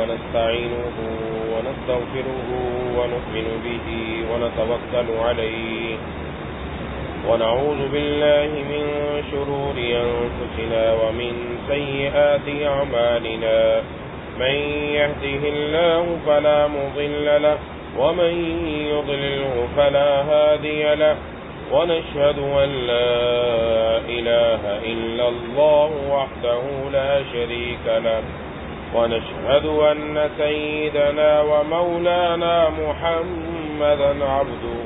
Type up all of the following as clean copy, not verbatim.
ونستعينه ونستغفره ونؤمن به ونتوكل عليه ونعوذ بالله من شرور أنفسنا ومن سيئات أعمالنا من يهده الله فلا مضل له ومن يضلله فلا هادي له ونشهد أن لا إله إلا الله وحده لا شريك له ونشهد أن سيدنا ومولانا محمدا عبده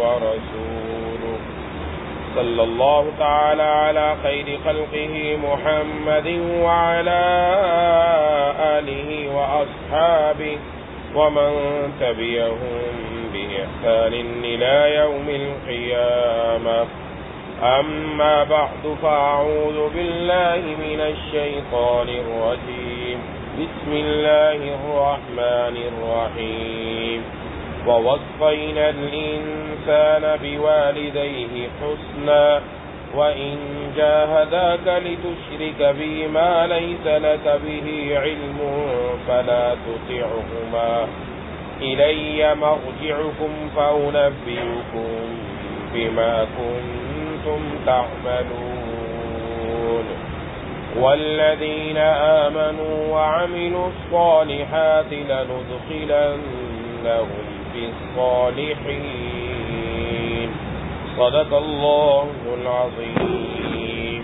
ورسوله صلى الله تعالى على خير خلقه محمد وعلى آله وأصحابه ومن تبعهم بإحسان إلى يوم القيامة أما بعد فأعوذ بالله من الشيطان الرجيم بسم الله الرحمن الرحيم ووصينا الإنسان بوالديه حسنا وإن جاهداك لتشرك بي ما ليس لك به علم فلا تطعهما إلي مرجعكم فأنبئكم بما كنتم تعملون والذين آمنوا وعملوا الصالحات لندخلنهم في الصالحين صدق الله العظيم.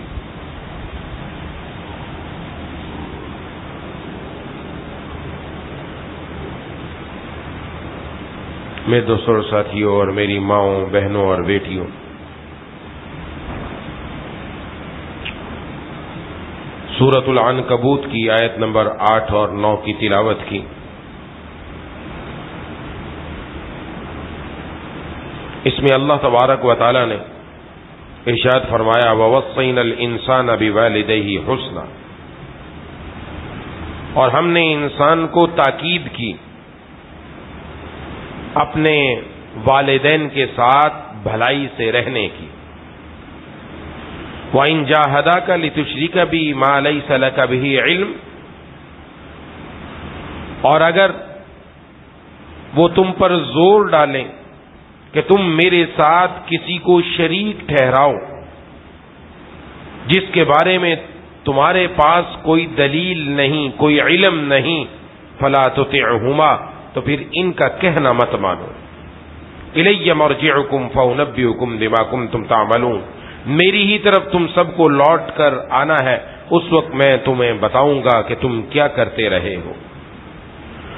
میرے دوستوں اور ساتھیوں اور میری ماؤں بہنوں اور بیٹیوں، سورۃ العنکبوت کی آیت نمبر 8 اور 9 کی تلاوت کی. اس میں اللہ تبارک و تعالی نے ارشاد فرمایا وَوَصَّيْنَا الْإِنسَانَ بِوَالِدَيْهِ حُسْنًا، اور ہم نے انسان کو تاکید کی اپنے والدین کے ساتھ بھلائی سے رہنے کی. وَإِن جَاهَدَاكَ لِتُشْرِكَ بِي مَا لَيْسَ لَكَ بِهِ عِلْمٌ، اور اگر وہ تم پر زور ڈالیں کہ تم میرے ساتھ کسی کو شریک ٹھہراؤ جس کے بارے میں تمہارے پاس کوئی دلیل نہیں، کوئی علم نہیں، فَلَا تُطِعْهُمَا، تو پھر ان کا کہنا مت مانو. الی مرجعکم فانبئکم بما کنتم تعملون، میری ہی طرف تم سب کو لوٹ کر آنا ہے، اس وقت میں تمہیں بتاؤں گا کہ تم کیا کرتے رہے ہو.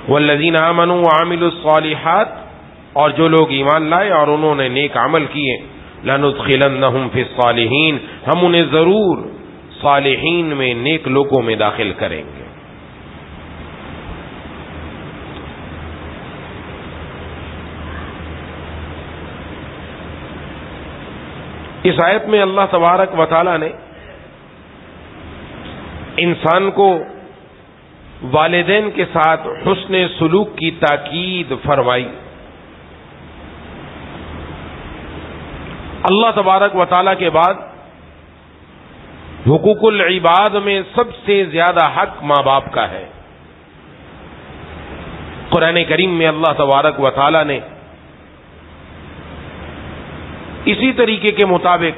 والذین آمنوا وعملوا الصالحات، اور جو لوگ ایمان لائے اور انہوں نے نیک عمل کیے، لندخلنہم فی الصالحین، ہم انہیں ضرور صالحین میں، نیک لوگوں میں داخل کریں گے. اس آیت میں اللہ تبارک و تعالی نے انسان کو والدین کے ساتھ حسن سلوک کی تاکید فرمائی. اللہ تبارک و تعالی کے بعد حقوق العباد میں سب سے زیادہ حق ماں باپ کا ہے. قرآن کریم میں اللہ تبارک و تعالی نے اسی طریقے کے مطابق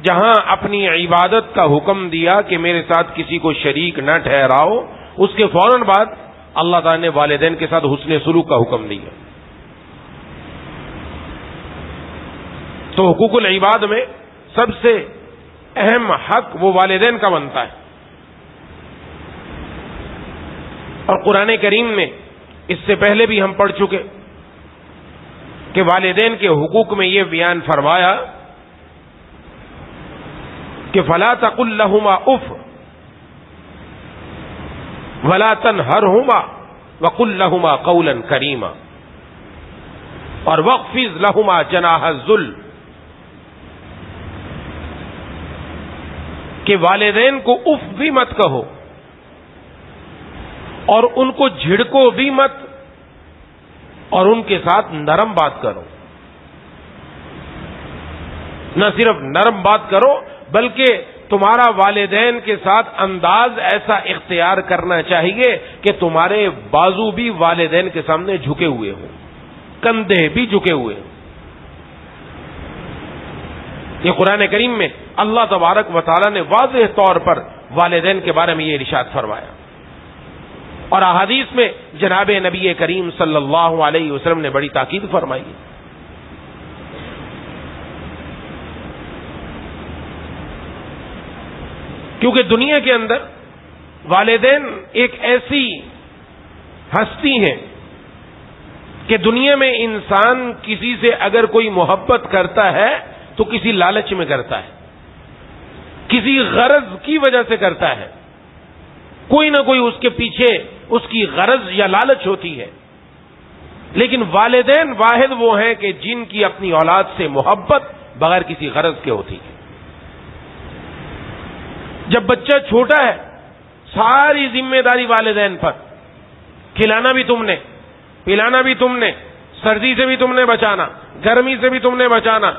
جہاں اپنی عبادت کا حکم دیا کہ میرے ساتھ کسی کو شریک نہ ٹھہراؤ، اس کے فوراً بعد اللہ تعالی نے والدین کے ساتھ حسن سلوک کا حکم دیا. تو حقوق العباد میں سب سے اہم حق وہ والدین کا بنتا ہے. اور قرآن کریم میں اس سے پہلے بھی ہم پڑھ چکے کہ والدین کے حقوق میں یہ بیان فرمایا کہ فَلَا تَقُلْ لَهُمَا اُفٍّ وَلَا تَنْهَرْهُمَا وَقُلْ لَهُمَا قَوْلًا كَرِيمًا، اور وَاخْفِضْ لَهُمَا جَنَاحَ الذُّلِّ، کہ والدین کو اف بھی مت کہو اور ان کو جھڑکو بھی مت، اور ان کے ساتھ نرم بات کرو. نہ صرف نرم بات کرو بلکہ تمہارا والدین کے ساتھ انداز ایسا اختیار کرنا چاہیے کہ تمہارے بازو بھی والدین کے سامنے جھکے ہوئے ہوں، کندھے بھی جھکے ہوئے ہوں۔ یہ قرآن کریم میں اللہ تبارک و تعالی نے واضح طور پر والدین کے بارے میں یہ ارشاد فرمایا، اور احادیث میں جناب نبی کریم صلی اللہ علیہ وسلم نے بڑی تاکید فرمائی۔ کیونکہ دنیا کے اندر والدین ایک ایسی ہستی ہیں کہ دنیا میں انسان کسی سے اگر کوئی محبت کرتا ہے تو کسی لالچ میں کرتا ہے، کسی غرض کی وجہ سے کرتا ہے، کوئی نہ کوئی اس کے پیچھے اس کی غرض یا لالچ ہوتی ہے۔ لیکن والدین واحد وہ ہیں کہ جن کی اپنی اولاد سے محبت بغیر کسی غرض کے ہوتی ہے۔ جب بچہ چھوٹا ہے ساری ذمہ داری والدین پر، کھلانا بھی تم نے، پلانا بھی تم نے، سردی سے بھی تم نے بچانا، گرمی سے بھی تم نے بچانا،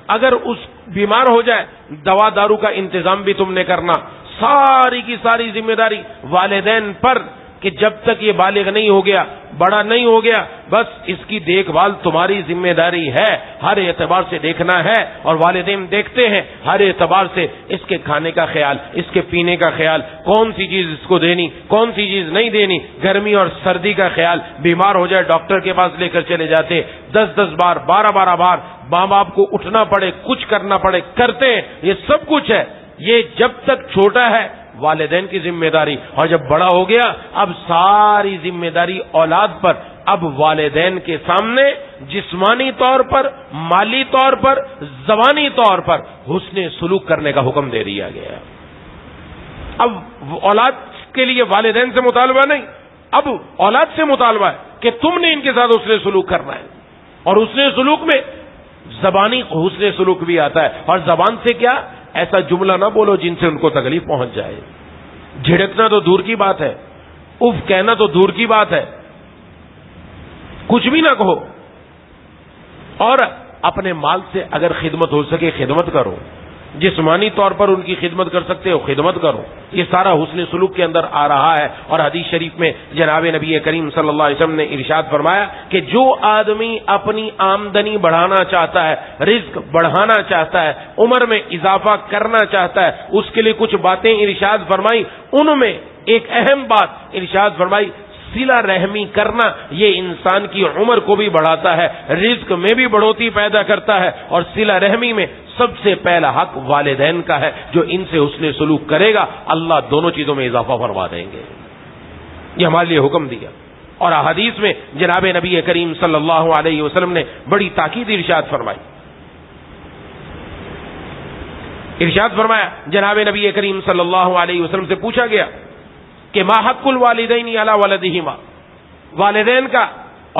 اگر اس بیمار ہو جائے دوا دارو کا انتظام بھی تم نے کرنا، ساری کی ساری ذمہ داری والدین پر، کہ جب تک یہ بالغ نہیں ہو گیا، بڑا نہیں ہو گیا، بس اس کی دیکھ بھال تمہاری ذمہ داری ہے، ہر اعتبار سے دیکھنا ہے۔ اور والدین دیکھتے ہیں ہر اعتبار سے، اس کے کھانے کا خیال، اس کے پینے کا خیال، کون سی چیز اس کو دینی، کون سی چیز نہیں دینی، گرمی اور سردی کا خیال، بیمار ہو جائے ڈاکٹر کے پاس لے کر چلے جاتے، 10 بار 12 بار ماں باپ کو اٹھنا پڑے، کچھ کرنا پڑے، کرتے ہیں، یہ سب کچھ ہے۔ یہ جب تک چھوٹا ہے والدین کی ذمہ داری، اور جب بڑا ہو گیا اب ساری ذمہ داری اولاد پر۔ اب والدین کے سامنے جسمانی طور پر، مالی طور پر، زبانی طور پر حسن سلوک کرنے کا حکم دے دیا گیا۔ اب اولاد کے لیے والدین سے مطالبہ نہیں، اب اولاد سے مطالبہ ہے کہ تم نے ان کے ساتھ حسن سلوک کرنا ہے۔ اور حسن سلوک میں زبانی حسن سلوک بھی آتا ہے، اور زبان سے کیا، ایسا جملہ نہ بولو جن سے ان کو تکلیف پہنچ جائے، جھڑکنا تو دور کی بات ہے، اف کہنا تو دور کی بات ہے، کچھ بھی نہ کہو۔ اور اپنے مال سے اگر خدمت ہو سکے خدمت کرو، جسمانی طور پر ان کی خدمت کر سکتے ہو خدمت کرو، یہ سارا حسن سلوک کے اندر آ رہا ہے۔ اور حدیث شریف میں جناب نبی کریم صلی اللہ علیہ وسلم نے ارشاد فرمایا کہ جو آدمی اپنی آمدنی بڑھانا چاہتا ہے، رزق بڑھانا چاہتا ہے، عمر میں اضافہ کرنا چاہتا ہے، اس کے لیے کچھ باتیں ارشاد فرمائی، ان میں ایک اہم بات ارشاد فرمائی، صلہ رحمی کرنا، یہ انسان کی عمر کو بھی بڑھاتا ہے، رزق میں بھی بڑھوتی پیدا کرتا ہے، اور صلہ رحمی میں سب سے پہلا حق والدین کا ہے۔ جو ان سے حسن سلوک کرے گا اللہ دونوں چیزوں میں اضافہ فرما دیں گے۔ یہ ہمارے لیے حکم دیا۔ اور احادیث میں جناب نبی کریم صلی اللہ علیہ وسلم نے بڑی تاکید ارشاد فرمائی۔ ارشاد فرمایا جناب نبی کریم صلی اللہ علیہ وسلم سے پوچھا گیا کہ ما حق الوالدین علی ولدہما، والدین کا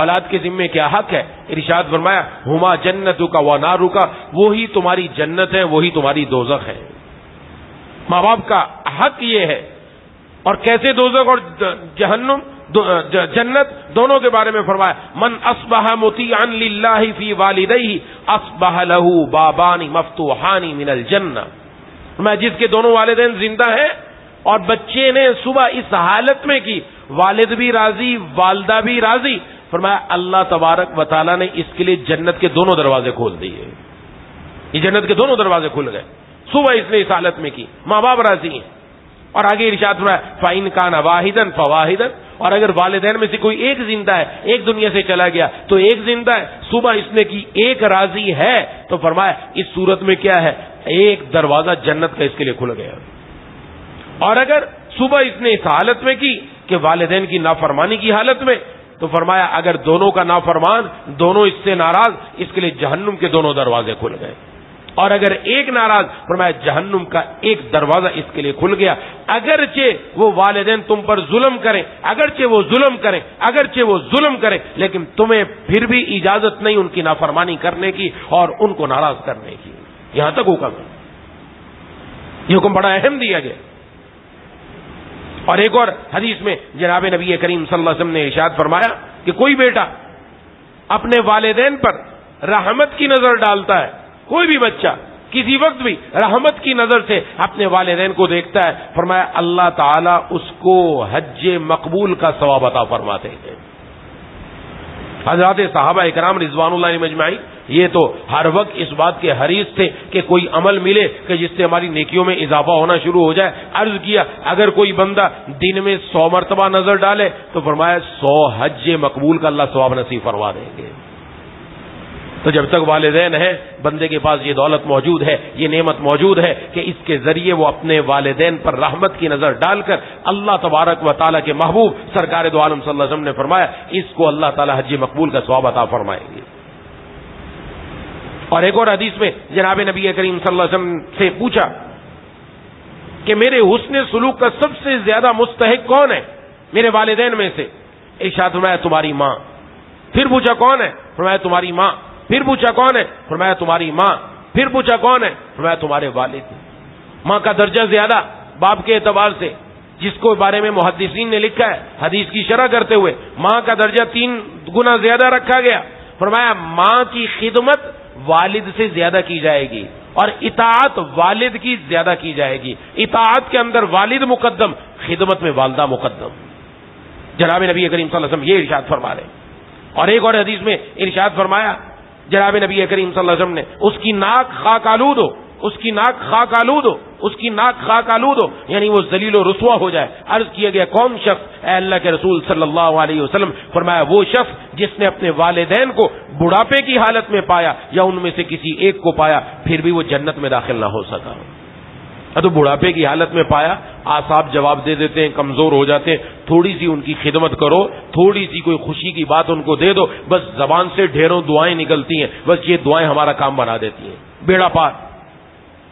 اولاد کے ذمے کیا حق ہے؟ ارشاد فرمایا ہما جنتک و نارک، وہی تمہاری جنت ہے وہی تمہاری دوزخ ہے۔ ماں باپ کا حق یہ ہے۔ اور کیسے دوزخ اور جہنم جنت دونوں کے بارے میں فرمایا من اصبح مطیعا للہ فی والدیہ اصبح له بابان مفتوحان من الجنہ، میں جس کے دونوں والدین زندہ ہیں اور بچے نے صبح اس حالت میں کی، والد بھی راضی والدہ بھی راضی، فرمایا اللہ تبارک و تعالیٰ نے اس کے لیے جنت کے دونوں دروازے کھول دیے۔ یہ جنت کے دونوں دروازے کھل گئے، صبح اس نے اس حالت میں کی، ماں باپ راضی ہیں۔ اور آگے ارشاد فرمایا فَإِنْ كَانَ وَاحِدًا فَوَاحِدًا، اور اگر والدین میں سے کوئی ایک زندہ ہے، ایک دنیا سے چلا گیا تو ایک زندہ ہے، صبح اس نے کی ایک راضی ہے، تو فرمایا اس صورت میں کیا ہے، ایک دروازہ جنت کا اس کے لیے کھل گیا۔ اور اگر صبح اس نے اس حالت میں کی کہ والدین کی نافرمانی کی حالت میں، تو فرمایا اگر دونوں کا نافرمان، دونوں اس سے ناراض، اس کے لیے جہنم کے دونوں دروازے کھل گئے۔ اور اگر ایک ناراض، فرمایا جہنم کا ایک دروازہ اس کے لیے کھل گیا۔ اگرچہ وہ والدین تم پر ظلم کریں، اگرچہ وہ ظلم کریں، اگرچہ وہ ظلم کریں، لیکن تمہیں پھر بھی اجازت نہیں ان کی نافرمانی کرنے کی اور ان کو ناراض کرنے کی۔ یہاں تک حکم ہے، یہ حکم بڑا اہم دیا گیا۔ اور ایک اور حدیث میں جناب نبی کریم صلی اللہ علیہ وسلم نے ارشاد فرمایا کہ کوئی بیٹا اپنے والدین پر رحمت کی نظر ڈالتا ہے، کوئی بھی بچہ کسی وقت بھی رحمت کی نظر سے اپنے والدین کو دیکھتا ہے، فرمایا اللہ تعالیٰ اس کو حج مقبول کا ثواب عطا فرماتے ہیں۔ حضرات صحابہ اکرام رضوان اللہ علیہم اجمعین یہ تو ہر وقت اس بات کے حریص تھے کہ کوئی عمل ملے کہ جس سے ہماری نیکیوں میں اضافہ ہونا شروع ہو جائے۔ عرض کیا اگر کوئی بندہ دن میں 100 مرتبہ نظر ڈالے تو فرمایا 100 حج مقبول کا اللہ ثواب نصیب فرما دیں گے۔ تو جب تک والدین ہیں بندے کے پاس یہ دولت موجود ہے، یہ نعمت موجود ہے کہ اس کے ذریعے وہ اپنے والدین پر رحمت کی نظر ڈال کر اللہ تبارک و تعالیٰ کے محبوب سرکار دو عالم صلی اللہ علیہ وسلم نے فرمایا اس کو اللہ تعالیٰ حج مقبول کا ثواب عطا فرمائیں گے۔ اور ایک اور حدیث میں جناب نبی کریم صلی اللہ علیہ وسلم سے پوچھا کہ میرے حسن سلوک کا سب سے زیادہ مستحق کون ہے میرے والدین میں سے؟ ارشاد فرمایا تمہاری ماں۔ پھر پوچھا کون ہے؟ فرمایا تمہاری ماں۔ پھر پوچھا کون ہے؟ فرمایا تمہاری ماں۔ پھر پوچھا کون ہے؟ فرمایا تمہارے والد۔ ماں کا درجہ زیادہ باپ کے اعتبار سے، جس کو بارے میں محدثین نے لکھا ہے حدیث کی شرح کرتے ہوئے، ماں کا درجہ 3 گنا زیادہ رکھا گیا۔ فرمایا ماں کی خدمت والد سے زیادہ کی جائے گی اور اطاعت والد کی زیادہ کی جائے گی۔ اطاعت کے اندر والد مقدم، خدمت میں والدہ مقدم۔ جناب نبی کریم صلی اللہ علیہ وسلم یہ ارشاد فرما رہے ہیں۔ اور ایک اور حدیث میں ارشاد فرمایا جناب نبی کریم صلی اللہ علیہ وسلم نے اس کی ناک خاک آلود ہو، اس کی ناک خاک آلود ہو، اس کی ناک خاک آلود ہو، یعنی وہ ذلیل و رسوا ہو جائے۔ عرض کیا گیا کون شخص؟ اے اللہ کے رسول صلی اللہ علیہ وسلم۔ فرمایا وہ شخص جس نے اپنے والدین کو بڑھاپے کی حالت میں پایا یا ان میں سے کسی ایک کو پایا پھر بھی وہ جنت میں داخل نہ ہو سکا۔ تو بڑھاپے کی حالت میں پایا، اعصاب جواب دے دیتے ہیں، کمزور ہو جاتے ہیں، تھوڑی سی ان کی خدمت کرو، تھوڑی سی کوئی خوشی کی بات ان کو دے دو، بس زبان سے ڈھیروں دعائیں نکلتی ہیں، بس یہ دعائیں ہمارا کام بنا دیتی ہیں، بیڑا پار۔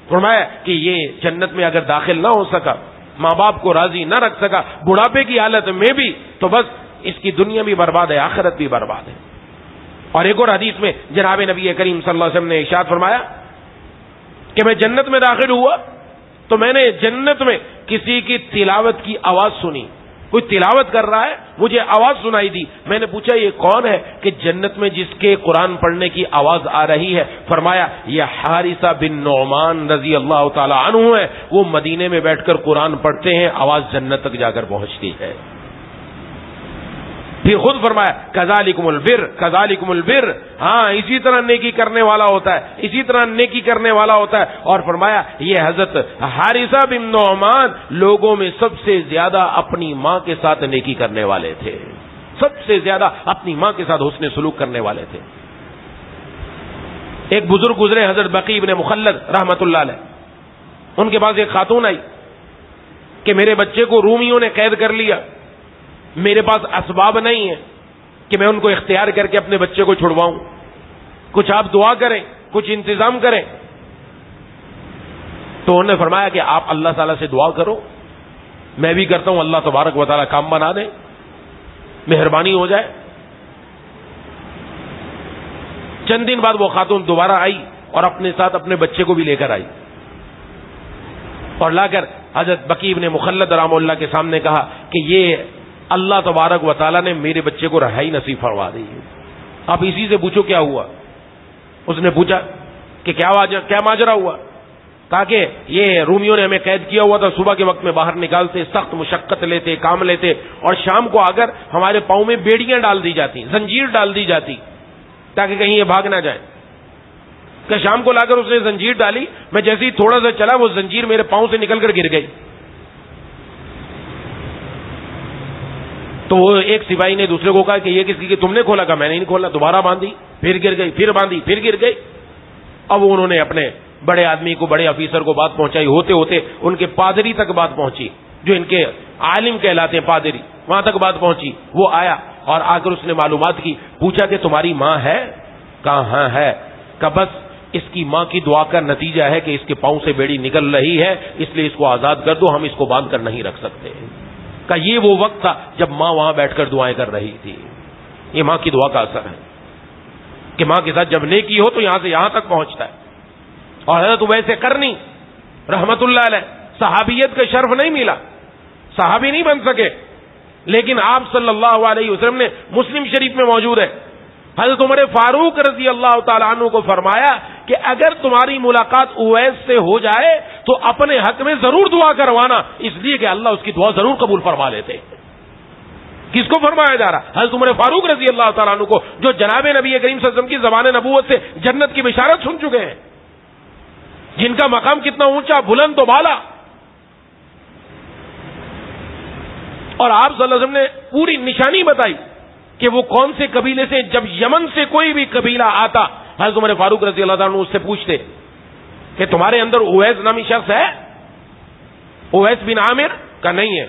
فرمایا کہ یہ جنت میں اگر داخل نہ ہو سکا، ماں باپ کو راضی نہ رکھ سکا بڑھاپے کی حالت میں بھی، تو بس اس کی دنیا بھی برباد ہے، آخرت بھی برباد ہے۔ اور ایک اور حدیث میں جناب نبی کریم صلی اللہ علیہ وسلم نے ارشاد فرمایا کہ میں جنت میں داخل ہوا تو میں نے جنت میں کسی کی تلاوت کی آواز سنی، کوئی تلاوت کر رہا ہے، مجھے آواز سنائی دی۔ میں نے پوچھا یہ کون ہے کہ جنت میں جس کے قرآن پڑھنے کی آواز آ رہی ہے؟ فرمایا یہ حارثہ بن نعمان رضی اللہ تعالی عنہ ہے، وہ مدینے میں بیٹھ کر قرآن پڑھتے ہیں، آواز جنت تک جا کر پہنچتی ہے۔ پھر خود فرمایا کذالکم البر، کذالکم البر، ہاں اسی طرح نیکی کرنے والا ہوتا ہے، اسی طرح نیکی کرنے والا ہوتا ہے۔ اور فرمایا یہ حضرت حارثہ بن نعمان لوگوں میں سب سے زیادہ اپنی ماں کے ساتھ نیکی کرنے والے تھے، سب سے زیادہ اپنی ماں کے ساتھ حسن سلوک کرنے والے تھے۔ ایک بزرگ گزرے حضرت بقی بن مخلد رحمت اللہ علیہ، ان کے پاس ایک خاتون آئی کہ میرے بچے کو رومیوں نے قید کر لیا، میرے پاس اسباب نہیں ہے کہ میں ان کو اختیار کر کے اپنے بچے کو چھڑواؤں، کچھ آپ دعا کریں، کچھ انتظام کریں۔ تو انہوں نے فرمایا کہ آپ اللہ تعالیٰ سے دعا کرو، میں بھی کرتا ہوں، اللہ تبارک و تعالیٰ کام بنا دے، مہربانی ہو جائے۔ چند دن بعد وہ خاتون دوبارہ آئی اور اپنے ساتھ اپنے بچے کو بھی لے کر آئی اور لا کر حضرت بقی بن مخلد رحمہ اللہ کے سامنے کہا کہ یہ اللہ تبارک و تعالیٰ نے میرے بچے کو رہائی نصیب فرما دی ہے، آپ اسی سے پوچھو کیا ہوا۔ اس نے پوچھا کہ کیا ماجرا ہوا؟ کہا کہ یہ رومیوں نے ہمیں قید کیا ہوا تھا، صبح کے وقت میں باہر نکالتے، سخت مشقت لیتے، کام لیتے، اور شام کو اگر ہمارے پاؤں میں بیڑیاں ڈال دی جاتی، زنجیر ڈال دی جاتی تاکہ کہیں یہ بھاگ نہ جائیں۔ کہ شام کو لا کر اس نے زنجیر ڈالی، میں جیسے ہی تھوڑا سا چلا وہ زنجیر میرے پاؤں سے نکل کر گر گئی۔ تو وہ ایک سپاہی نے دوسرے کو کہا کہ یہ کس کی؟ تم نے کھولا؟ کہا میں نے نہیں کھولا۔ دوبارہ باندھی، پھر گر گئی، پھر باندھی، پھر گر گئی۔ اب انہوں نے اپنے بڑے آدمی کو، بڑے آفیسر کو بات پہنچائی، ہوتے ہوتے ان کے پادری تک بات پہنچی، جو ان کے عالم کہلاتے ہیں پادری، وہاں تک بات پہنچی۔ وہ آیا اور آ کر اس نے معلومات کی، پوچھا کہ تمہاری ماں ہے؟ کہا ہاں ہے۔ کہا بس اس کی ماں کی دعا کا نتیجہ ہے کہ اس کے پاؤں سے بیڑی نکل رہی ہے، اس لیے اس کو آزاد کر دو، ہم اس کو باندھ کر نہیں رکھ سکتے۔ کہ یہ وہ وقت تھا جب ماں وہاں بیٹھ کر دعائیں کر رہی تھی۔ یہ ماں کی دعا کا اثر ہے کہ ماں کے ساتھ جب نیکی ہو تو یہاں سے یہاں تک پہنچتا ہے۔ اور حضرت ویسے کرنی رحمت اللہ علیہ صحابیت کا شرف نہیں ملا، صحابی نہیں بن سکے، لیکن آپ صلی اللہ علیہ وسلم نے، مسلم شریف میں موجود ہے، حضرت عمر فاروق رضی اللہ تعالیٰ عنہ کو فرمایا کہ اگر تمہاری ملاقات اویس سے ہو جائے تو اپنے حق میں ضرور دعا کروانا، اس لیے کہ اللہ اس کی دعا ضرور قبول فرما لیتے. کس کو فرمایا جا رہا؟ حضرت عمر فاروق رضی اللہ تعالیٰ عنہ کو، جو جناب نبی کریم صلی اللہ علیہ وسلم کی زبان نبوت سے جنت کی بشارت سن چکے ہیں، جن کا مقام کتنا اونچا، بلند و بالا. اور آپ صلی اللہ علیہ وسلم نے پوری نشانی بتائی کہ وہ کون سے قبیلے سے. جب یمن سے کوئی بھی قبیلہ آتا، حضرت عمر فاروق رضی اللہ تعالیٰ عنہ اس سے پوچھتے کہ تمہارے اندر اویس نامی شخص ہے؟ اویس بن عامر کا نہیں ہے.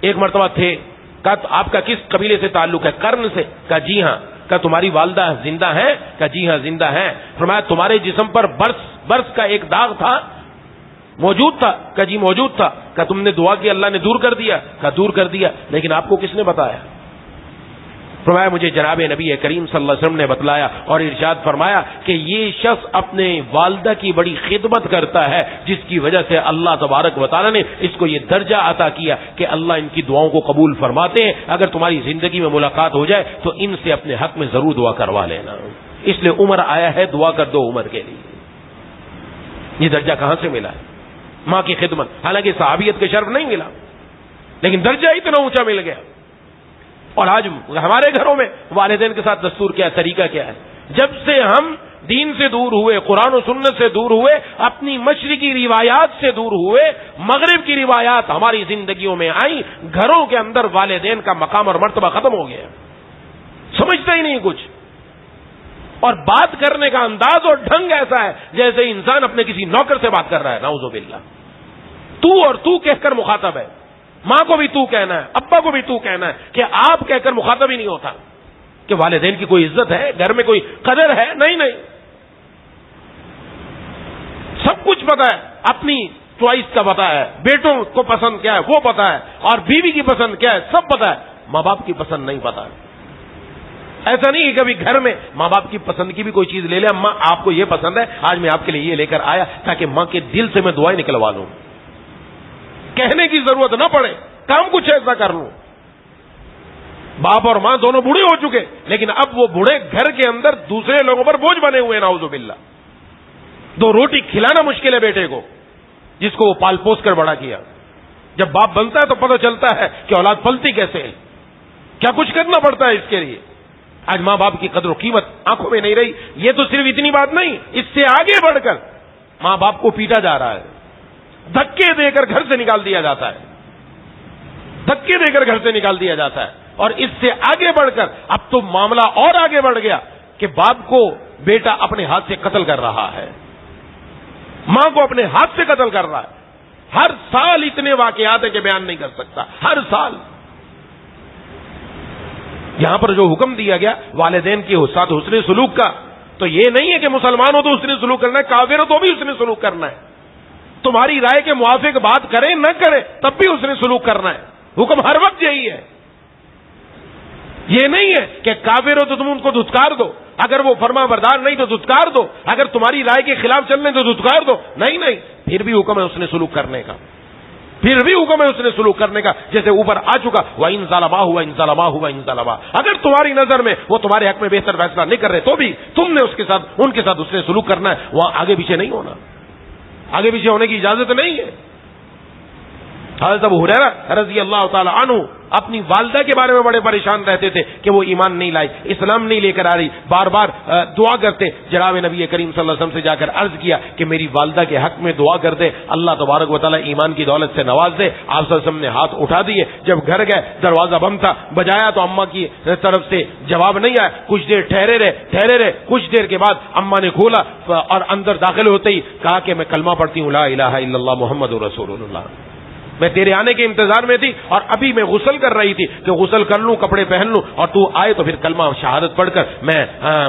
ایک مرتبہ تھے، کہا آپ کا کس قبیلے سے تعلق ہے؟ قرن سے. کہا جی ہاں. کہا تمہاری والدہ زندہ ہے؟ کہا جی ہاں زندہ ہے. فرمایا تمہارے جسم پر برس کا ایک داغ تھا، موجود تھا؟ کہا جی موجود تھا. کہا تم نے دعا کی اللہ نے دور کر دیا؟ کہا دور کر دیا. لیکن آپ کو کس نے بتایا؟ فرمایا مجھے جناب نبی کریم صلی اللہ علیہ وسلم نے بتلایا، اور ارشاد فرمایا کہ یہ شخص اپنے والدہ کی بڑی خدمت کرتا ہے، جس کی وجہ سے اللہ تبارک و تعالی نے اس کو یہ درجہ عطا کیا کہ اللہ ان کی دعاؤں کو قبول فرماتے ہیں. اگر تمہاری زندگی میں ملاقات ہو جائے تو ان سے اپنے حق میں ضرور دعا کروا لینا. اس لیے عمر آیا ہے، دعا کر دو عمر کے لیے. یہ درجہ کہاں سے ملا ہے؟ ماں کی خدمت. حالانکہ صحابیت کا شرف نہیں ملا، لیکن درجہ اتنا اونچا مل گیا. اور آج ہمارے گھروں میں والدین کے ساتھ دستور کیا ہے، طریقہ کیا ہے؟ جب سے ہم دین سے دور ہوئے، قرآن و سنت سے دور ہوئے، اپنی مشرقی روایات سے دور ہوئے، مغرب کی روایات ہماری زندگیوں میں آئیں، گھروں کے اندر والدین کا مقام اور مرتبہ ختم ہو گیا. سمجھتا ہی نہیں کچھ، اور بات کرنے کا انداز اور ڈھنگ ایسا ہے جیسے انسان اپنے کسی نوکر سے بات کر رہا ہے. نعوذ باللہ. تو اور تو کہہ کر مخاطب ہے. ماں کو بھی تو کہنا ہے، ابا کو بھی تو کہنا ہے، کہ آپ کہہ کر مخاطب ہی نہیں ہوتا. کہ والدین کی کوئی عزت ہے، گھر میں کوئی قدر ہے؟ نہیں. سب کچھ پتا ہے، اپنی چوائس کا پتا ہے، بیٹوں کو پسند کیا ہے وہ پتا ہے، اور بیوی کی پسند کیا ہے سب پتا ہے. ماں باپ کی پسند نہیں پتا ہے. ایسا نہیں کہ کبھی گھر میں ماں باپ کی پسند کی بھی کوئی چیز لے لے. ماں آپ کو یہ پسند ہے، آج میں آپ کے لیے یہ لے کر آیا تاکہ ماں کے دل سے میں دعائیں نکلوا لوں. کہنے کی ضرورت نہ پڑے، کام کچھ ایسا کر لوں. باپ اور ماں دونوں بوڑھے ہو چکے، لیکن اب وہ بوڑھے گھر کے اندر دوسرے لوگوں پر بوجھ بنے ہوئے. نعوذ باللہ. 2 روٹی کھلانا مشکل ہے بیٹے کو، جس کو وہ پال پوس کر بڑا کیا. جب باپ بنتا ہے تو پتہ چلتا ہے کہ اولاد پلتی کیسے ہے، کیا کچھ کرنا پڑتا ہے اس کے لیے. آج ماں باپ کی قدر و قیمت آنکھوں میں نہیں رہی. یہ تو صرف اتنی بات نہیں، اس سے آگے بڑھ کر ماں باپ کو پیٹا جا رہا ہے، دھکے دے کر گھر سے نکال دیا جاتا ہے، دھکے دے کر گھر سے نکال دیا جاتا ہے. اور اس سے آگے بڑھ کر اب تو معاملہ اور آگے بڑھ گیا کہ باپ کو بیٹا اپنے ہاتھ سے قتل کر رہا ہے، ماں کو اپنے ہاتھ سے قتل کر رہا ہے. ہر سال اتنے واقعات ہیں کہ بیان نہیں کر سکتا. ہر سال. یہاں پر جو حکم دیا گیا والدین کے ساتھ حسن سلوک کا، تو یہ نہیں ہے کہ مسلمان ہو تو حسن سلوک کرنا ہے، کافر ہو تو بھی حسن سلوک کرنا ہے. تمہاری رائے کے موافق بات کریں نہ کریں تب بھی حسن سلوک کرنا ہے. حکم ہر وقت یہی ہے. یہ نہیں ہے کہ کافر ہو تو تم ان کو دھتکار دو، اگر وہ فرما بردار نہیں تو دھتکار دو، اگر تمہاری رائے کے خلاف چل رہے تو دھتکار دو. نہیں، پھر بھی حکم ہے حسن سلوک کرنے کا، پھر بھی حکم ہے حسن سلوک کرنے کا. جیسے اوپر آ چکا وَإِن ظَلَمَا. اگر تمہاری نظر میں وہ تمہارے حق میں بہتر فیصلہ نہیں کر رہے تو بھی تم نے ان کے ساتھ حسن سلوک کرنا ہے. وہاں آگے پیچھے نہیں ہونا، آگے پیچھے ہونے کی اجازت نہیں ہے. حضرت ابو ہریرہ رضی اللہ تعالی عنہ اپنی والدہ کے بارے میں بڑے پریشان رہتے تھے کہ وہ ایمان نہیں لائی، اسلام نہیں لے کر آ رہی. بار بار دعا کرتے. جناب نبی کریم صلی اللہ علیہ وسلم سے جا کر عرض کیا کہ میری والدہ کے حق میں دعا کر دے، اللہ تبارک و تعالی ایمان کی دولت سے نواز دے. آپ صلی اللہ علیہ وسلم نے ہاتھ اٹھا دیے. جب گھر گئے دروازہ بند تھا، بجایا تو اماں کی طرف سے جواب نہیں آیا. کچھ دیر ٹھہرے رہے. کچھ دیر کے بعد اماں نے کھولا اور اندر داخل ہوتے ہی کہا کہ میں کلمہ پڑھتی ہوں، لا الہ الا اللہ محمد رسول اللہ. میں تیرے آنے کے انتظار میں تھی اور ابھی میں غسل کر رہی تھی کہ غسل کر لوں، کپڑے پہن لوں، اور تو آئے تو پھر کلمہ شہادت پڑھ کر میں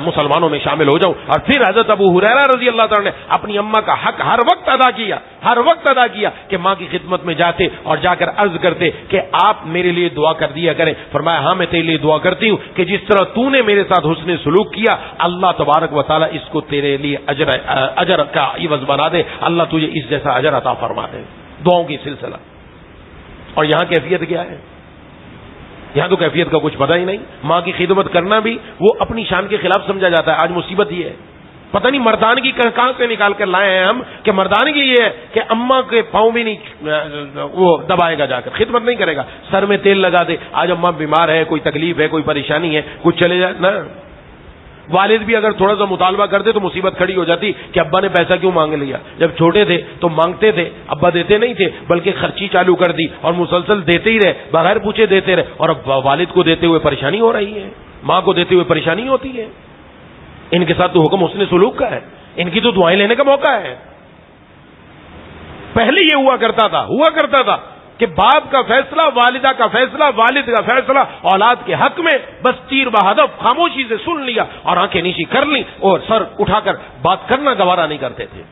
مسلمانوں میں شامل ہو جاؤں. اور پھر حضرت ابو ہریرہ رضی اللہ تعالی نے اپنی اماں کا حق ہر وقت ادا کیا کہ ماں کی خدمت میں جاتے اور جا کر عرض کرتے کہ آپ میرے لیے دعا کر دیا کریں. فرمایا ہاں میں تیرے لیے دعا کرتی ہوں کہ جس طرح تو نے میرے ساتھ حسن سلوک کیا، اللہ تبارک و تعالی اس کو تیرے لیے اجر کا عوض بنا دے، اللہ تجھے اس جیسا اجر عطا فرما دے. دعاؤں کی سلسلہ. اور یہاں کیفیت کیا ہے؟ یہاں تو کیفیت کا کچھ پتہ ہی نہیں. ماں کی خدمت کرنا بھی وہ اپنی شان کے خلاف سمجھا جاتا ہے. آج مصیبت یہ ہے پتہ نہیں مردانگی کہاں سے نکال کر لائے ہیں ہم کہ مردانگی یہ ہے کہ اماں کے پاؤں بھی نہیں وہ دبائے گا، جا کر خدمت نہیں کرے گا، سر میں تیل لگا دے، آج اماں بیمار ہے، کوئی تکلیف ہے، کوئی پریشانی ہے، کچھ چلے جائے نا۔ والد بھی اگر تھوڑا سا مطالبہ کرتے تو مصیبت کھڑی ہو جاتی کہ ابا نے پیسہ کیوں مانگ لیا، جب چھوٹے تھے تو مانگتے تھے، ابا دیتے نہیں تھے بلکہ خرچی چالو کر دی اور مسلسل دیتے ہی رہے، بغیر پوچھے دیتے رہے، اور اب والد کو دیتے ہوئے پریشانی ہو رہی ہے، ماں کو دیتے ہوئے پریشانی ہوتی ہے۔ ان کے ساتھ تو حکم حسن سلوک کا ہے، ان کی تو دعائیں لینے کا موقع ہے۔ پہلے یہ ہوا کرتا تھا کہ باپ کا فیصلہ، والدہ کا فیصلہ، والد کا فیصلہ اولاد کے حق میں بس تیر بہدف خاموشی سے سن لیا اور آنکھیں نیچی کر لی اور سر اٹھا کر بات کرنا گوارا نہیں کرتے تھے۔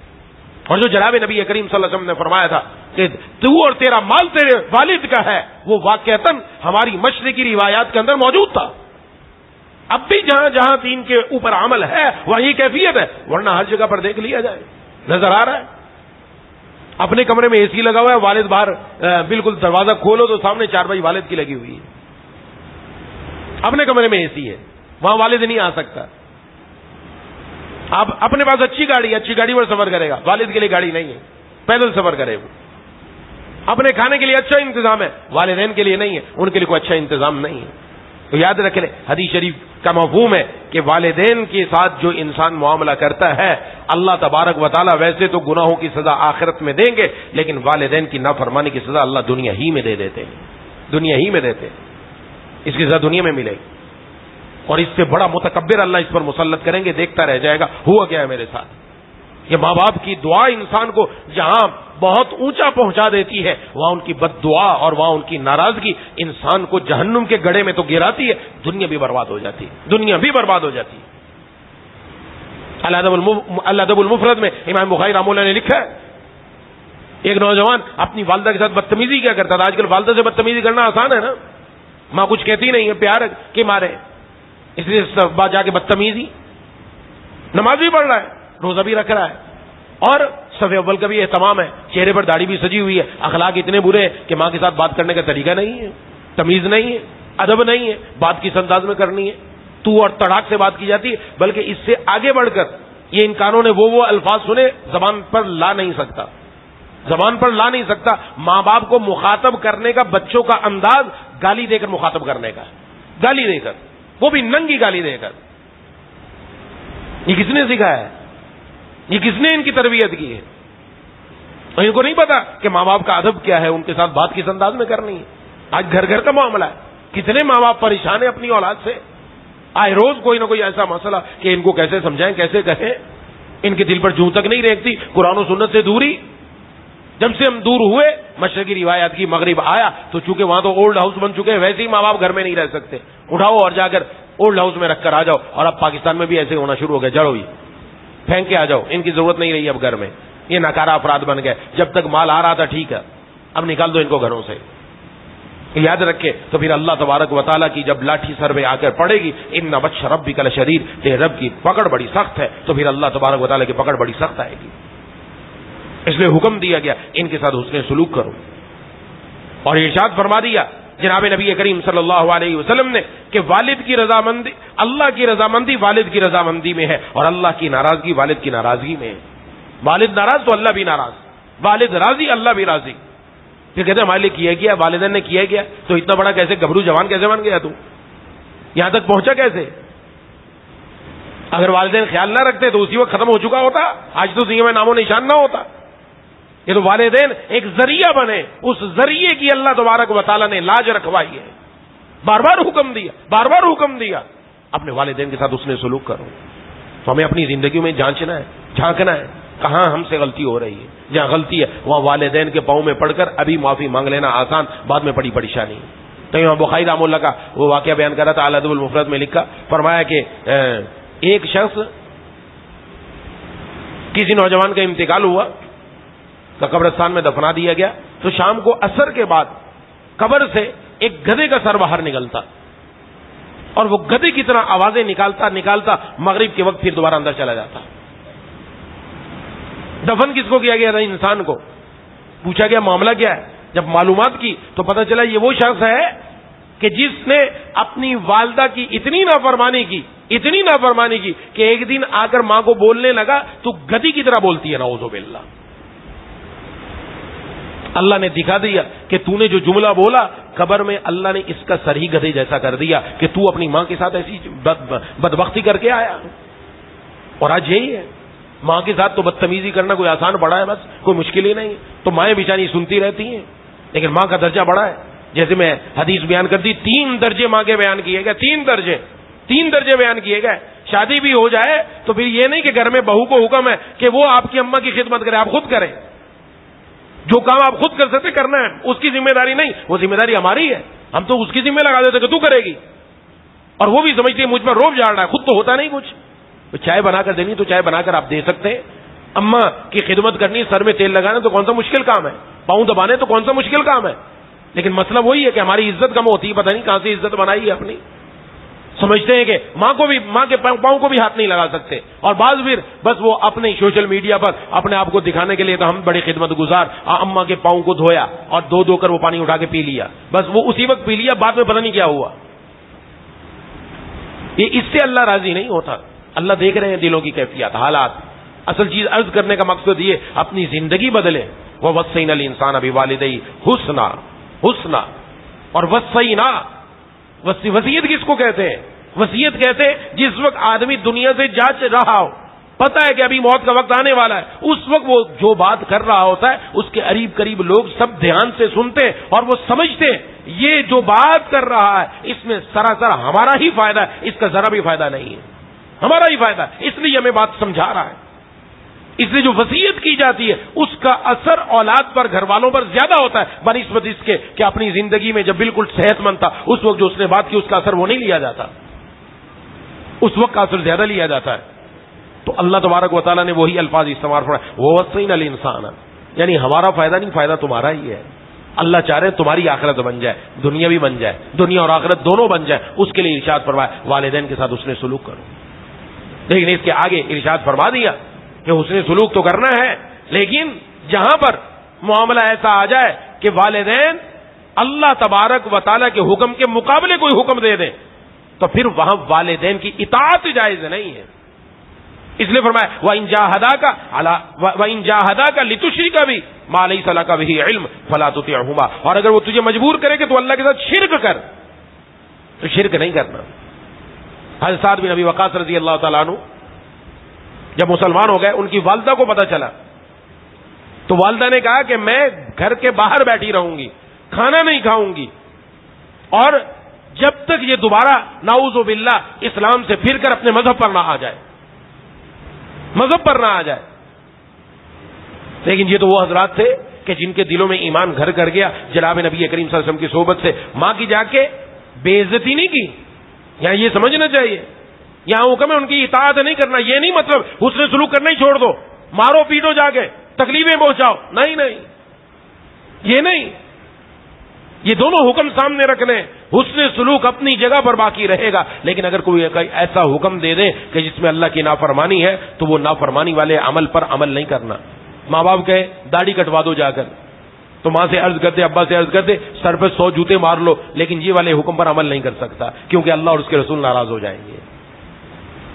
اور جو جناب نبی کریم صلی اللہ علیہ وسلم نے فرمایا تھا کہ تو اور تیرا مال تیرے والد کا ہے، وہ واقعتاً ہماری مشرقی روایات کے اندر موجود تھا۔ اب بھی جہاں جہاں دین کے اوپر عمل ہے وہی کیفیت ہے، ورنہ ہر جگہ پر دیکھ لیا جائے، نظر آ رہا ہے۔ اپنے کمرے میں اے سی لگا ہوا ہے، والد باہر بالکل دروازہ کھولو تو سامنے چارپائی والد کی لگی ہوئی ہے، اپنے کمرے میں اے سی ہے، وہاں والد نہیں آ سکتا۔ آپ اپنے پاس اچھی گاڑی پر سفر کرے گا، والد کے لیے گاڑی نہیں ہے، پیدل سفر کرے وہ۔ اپنے کھانے کے لیے اچھا انتظام ہے، والدین کے لیے نہیں ہے، ان کے لیے کوئی اچھا انتظام نہیں ہے۔ تو یاد رکھ لیں، حدیث شریف کا مفہوم ہے کہ والدین کے ساتھ جو انسان معاملہ کرتا ہے اللہ تبارک و تعالیٰ ویسے تو گناہوں کی سزا آخرت میں دیں گے، لیکن والدین کی نافرمانی کی سزا اللہ دنیا ہی میں دے دیتے ہیں، دنیا ہی میں دیتے ہیں، اس کی سزا دنیا میں ملے گی، اور اس سے بڑا متکبر اللہ اس پر مسلط کریں گے، دیکھتا رہ جائے گا ہوا کیا ہے میرے ساتھ۔ یہ ماں باپ کی دعا انسان کو جہاں بہت اونچا پہنچا دیتی ہے، وہاں ان کی بد دعا اور وہاں ان کی ناراضگی انسان کو جہنم کے گڑھے میں تو گراتی ہے، دنیا بھی برباد ہو جاتی ہے، دنیا بھی برباد ہو جاتی ہے۔ الادب المفرد میں امام بخاری رحمہ اللہ نے لکھا ہے، ایک نوجوان اپنی والدہ کے ساتھ بدتمیزی کیا کرتا تھا۔ آج کل والدہ سے بدتمیزی کرنا آسان ہے نا، ماں کچھ کہتی نہیں ہے، پیار کے مارے، اس لیے بعد جا کے بدتمیزی۔ نماز بھی پڑھ رہا ہے، روزہ بھی رکھ رہا ہے، اور صف اول کا بھی اہتمام ہے، چہرے پر داڑھی بھی سجی ہوئی ہے، اخلاق اتنے برے ہیں کہ ماں کے ساتھ بات کرنے کا طریقہ نہیں ہے، تمیز نہیں ہے، ادب نہیں ہے، بات کس انداز میں کرنی ہے، تو اور تڑاک سے بات کی جاتی ہے، بلکہ اس سے آگے بڑھ کر یہ ان کانوں نے وہ الفاظ سنے زبان پر لا نہیں سکتا۔ ماں باپ کو مخاطب کرنے کا بچوں کا انداز گالی دے کر مخاطب کرنے کا، گالی دے کر، وہ بھی ننگی گالی دے کر۔ یہ کس نے سکھایا ہے؟ یہ کس نے ان کی تربیت کی ہے؟ ان کو نہیں پتا کہ ماں باپ کا ادب کیا ہے، ان کے ساتھ بات کس انداز میں کرنی ہے۔ آج گھر گھر کا معاملہ ہے، کتنے ماں باپ پریشان ہیں اپنی اولاد سے، آئے روز کوئی نہ کوئی ایسا مسئلہ کہ ان کو کیسے سمجھائیں، کیسے کہیں، ان کے دل پر جوں تک نہیں رینگتی قرآن و سنت سے دوری۔ جب سے ہم دور ہوئے مشرقی روایات کی، مغرب آیا تو چونکہ وہاں تو اولڈ ہاؤس بن چکے ہیں، ویسے ہی ماں باپ گھر میں نہیں رہ سکتے، اٹھاؤ اور جا کر اولڈ ہاؤس میں رکھ کر آ جاؤ۔ اور اب پاکستان میں بھی ایسے ہونا شروع ہو گیا، جڑو ہی پھینک کے آ جاؤ، ان کی ضرورت نہیں رہی اب گھر میں، یہ ناکارہ افراد بن گئے، جب تک مال آ رہا تھا ٹھیک ہے، اب نکال دو ان کو گھروں سے۔ یاد رکھے تو پھر اللہ تبارک و تعالیٰ کی جب لاٹھی سر پہ آ کر پڑے گی، ان بطش ربک لشدید، تیرے رب کی پکڑ بڑی سخت ہے، تو پھر اللہ تبارک و تعالیٰ کی پکڑ بڑی سخت آئے گی۔ اس لیے حکم دیا گیا ان کے ساتھ حسن سلوک کرو، اور ارشاد فرما دیا جناب نبی کریم صلی اللہ علیہ وسلم نے کہ والد کی رضامندی، اللہ کی رضامندی والد کی رضامندی میں ہے، اور اللہ کی ناراضگی والد کی ناراضگی میں ہے۔ والد ناراض تو اللہ بھی ناراض، والد راضی اللہ بھی راضی۔ پھر کہتے ہیں ہمارے لیے کیا گیا، والدین نے کیا گیا، تو اتنا بڑا کیسے گبرو جوان کیسے بن گیا، تو یہاں تک پہنچا کیسے؟ اگر والدین خیال نہ رکھتے تو اسی وقت ختم ہو چکا ہوتا، آج تو دنیا میں نام و نشان نہ ہوتا۔ یہ تو والدین ایک ذریعہ بنے، اس ذریعے کی اللہ تبارک و تعالیٰ نے لاج رکھوائی ہے، بار بار حکم دیا اپنے والدین کے ساتھ حسن سلوک کرو۔ تو ہمیں اپنی زندگی میں جانچنا ہے، جھانکنا ہے کہاں ہم سے غلطی ہو رہی ہے، جہاں غلطی ہے وہاں والدین کے پاؤں میں پڑھ کر ابھی معافی مانگ لینا آسان، بعد میں بڑی پریشانی۔ تو امام بخاری رحمہ اللہ کا وہ واقعہ بیان کر رہا تھا، الادب المفرد میں لکھا، فرمایا کہ ایک شخص، کسی نوجوان کا انتقال ہوا تو قبرستان میں دفنا دیا گیا، تو شام کو عصر کے بعد قبر سے ایک گدھے کا سر باہر نکلتا، اور وہ گدھے کی طرح آوازیں نکالتا مغرب کے وقت پھر دوبارہ اندر چلا جاتا۔ دفن کس کو کیا گیا تھا؟ انسان کو۔ پوچھا گیا معاملہ کیا ہے؟ جب معلومات کی تو پتہ چلا یہ وہ شخص ہے کہ جس نے اپنی والدہ کی اتنی نافرمانی کی اتنی نافرمانی کی کہ ایک دن آ کر ماں کو بولنے لگا تو گدی کی طرح بولتی ہے، نعوذ باللہ۔ اللہ نے دکھا دیا کہ تو نے جو جملہ بولا قبر میں اللہ نے اس کا سر ہی گدھے جیسا کر دیا کہ تو اپنی ماں کے ساتھ ایسی بدبختی کر کے آیا۔ اور آج یہی ہے، ماں کے ساتھ تو بدتمیزی کرنا کوئی آسان پڑا ہے، بس کوئی مشکل ہی نہیں۔ تو مائیں بیچاری سنتی رہتی ہیں، لیکن ماں کا درجہ بڑا ہے۔ جیسے میں حدیث بیان کر دی، 3 درجے ماں کے بیان کیے گئے، 3 درجے بیان کیے گئے۔ شادی بھی ہو جائے تو پھر یہ نہیں کہ گھر میں بہو کو حکم ہے کہ وہ آپ کی اماں کی خدمت کرے، آپ خود کریں۔ جو کام آپ خود کر سکتے کرنا ہے، اس کی ذمہ داری نہیں، وہ ذمہ داری ہماری ہے۔ ہم تو اس کی ذمہ لگا دیتے کہ تو کرے گی، اور وہ بھی سمجھتی ہے مجھ پر روب جاڑ رہا ہے، خود تو ہوتا نہیں کچھ۔ چائے بنا کر دینی تو چائے بنا کر آپ دے سکتے ہیں، اماں کی خدمت کرنی، سر میں تیل لگانا تو کون سا مشکل کام ہے، پاؤں دبانے تو کون سا مشکل کام ہے۔ لیکن مسئلہ وہی ہے کہ ہماری عزت کم ہوتی ہے، پتہ نہیں کہاں سے عزت بنائی ہے اپنی۔ سمجھتے ہیں کہ ماں کے پاؤں کو بھی ہاتھ نہیں لگا سکتے، اور بعض پھر بس وہ اپنے سوشل میڈیا پر اپنے آپ کو دکھانے کے لیے تو ہم بڑے خدمت گزار، اماں کے پاؤں کو دھویا اور دو کر وہ پانی اٹھا کے پی لیا، بس وہ اسی وقت پی لیا، بعد میں پتہ نہیں کیا ہوا۔ یہ اس سے اللہ راضی نہیں ہوتا۔ اللہ دیکھ رہے ہیں دلوں کی کیفیت، حالات۔ اصل چیز عرض کرنے کا مقصد یہ اپنی زندگی بدلے۔ وَوَصَّيْنَا الْإِنسَانَ بِوَالِدَيْهِ حُسْنًا، اور وصینا، وصیت کس کو کہتے ہیں؟ وصیت کہتے ہیں جس وقت آدمی دنیا سے جا رہا ہو، پتہ ہے کہ ابھی موت کا وقت آنے والا ہے، اس وقت وہ جو بات کر رہا ہوتا ہے اس کے قریب لوگ سب دھیان سے سنتے ہیں اور وہ سمجھتے ہیں یہ جو بات کر رہا ہے اس میں سراسر ہمارا ہی فائدہ ہے، اس کا ذرا بھی فائدہ نہیں ہے، ہمارا ہی فائدہ ہے، اس لیے ہمیں بات سمجھا رہا ہے۔ اس لیے جو وصیت کی جاتی ہے اس کا اثر اولاد پر، گھر والوں پر زیادہ ہوتا ہے بنسبت اس کے کہ اپنی زندگی میں جب بالکل صحت مند تھا اس وقت جو اس نے بات کی اس کا اثر وہ نہیں لیا جاتا، اس وقت کا اثر زیادہ لیا جاتا ہے۔ تو اللہ تبارک و تعالیٰ نے وہی الفاظ استعمال فرمائے، وَوَصَّيْنَا الْإِنسَانَ، یعنی ہمارا فائدہ نہیں، فائدہ تمہارا ہی ہے۔ اللہ چاہ رہے تمہاری آخرت بن جائے، دنیا بھی بن جائے، دنیا اور آخرت دونوں بن جائے، اس کے لیے ارشاد فرمایا والدین کے ساتھ حسن سلوک کرو۔ لیکن اس کے آگے ارشاد فرما دیا کہ حسن سلوک تو کرنا ہے، لیکن جہاں پر معاملہ ایسا آ جائے کہ والدین اللہ تبارک و تعالیٰ کے حکم کے مقابلے کوئی حکم دے دیں تو پھر وہاں والدین کی اطاعت جائز نہیں ہے۔ اس لیے فرمایا وَإِن جَاهَدَاكَ لِتُشْرِكَ بِي مَا لَيْسَ لَكَ بِهِ عِلْمٌ فَلَا تُطِعْهُمَا، اور اگر وہ تجھے مجبور کرے کہ تو اللہ کے ساتھ شرک کر تو شرک نہیں کرنا۔ حضرت سعد بن ابی وقاص رضی اللہ تعالیٰ عنہ جب مسلمان ہو گئے، ان کی والدہ کو پتہ چلا تو والدہ نے کہا کہ میں گھر کے باہر بیٹھی رہوں گی، کھانا نہیں کھاؤں گی، اور جب تک یہ دوبارہ نعوذ باللہ اسلام سے پھر کر اپنے مذہب پر نہ آ جائے، مذہب پر نہ آ جائے۔ لیکن یہ تو وہ حضرات تھے کہ جن کے دلوں میں ایمان گھر کر گیا، جناب نبی کریم صلی اللہ علیہ وسلم کی صحبت سے ماں کی جا کے بے عزتی نہیں کی۔ یہاں یہ سمجھنا چاہیے، یہاں حکم ہے ان کی اطاعت نہیں کرنا، یہ نہیں مطلب حسن سلوک کرنا ہی چھوڑ دو، مارو پیٹو جا کے، تکلیفیں پہنچاؤ، نہیں، یہ نہیں، یہ دونوں حکم سامنے رکھنے۔ حسن سلوک اپنی جگہ پر باقی رہے گا، لیکن اگر کوئی ایسا حکم دے دے کہ جس میں اللہ کی نافرمانی ہے تو وہ نافرمانی والے عمل پر عمل نہیں کرنا۔ ماں باپ کہے داڑھی کٹوا دو جا کر، تو ماں سے عرض کرتے، ابا سے عرض کرتے سر پہ 100 جوتے مار لو، لیکن یہ والے حکم پر عمل نہیں کر سکتا کیونکہ اللہ اور اس کے رسول ناراض ہو جائیں گے۔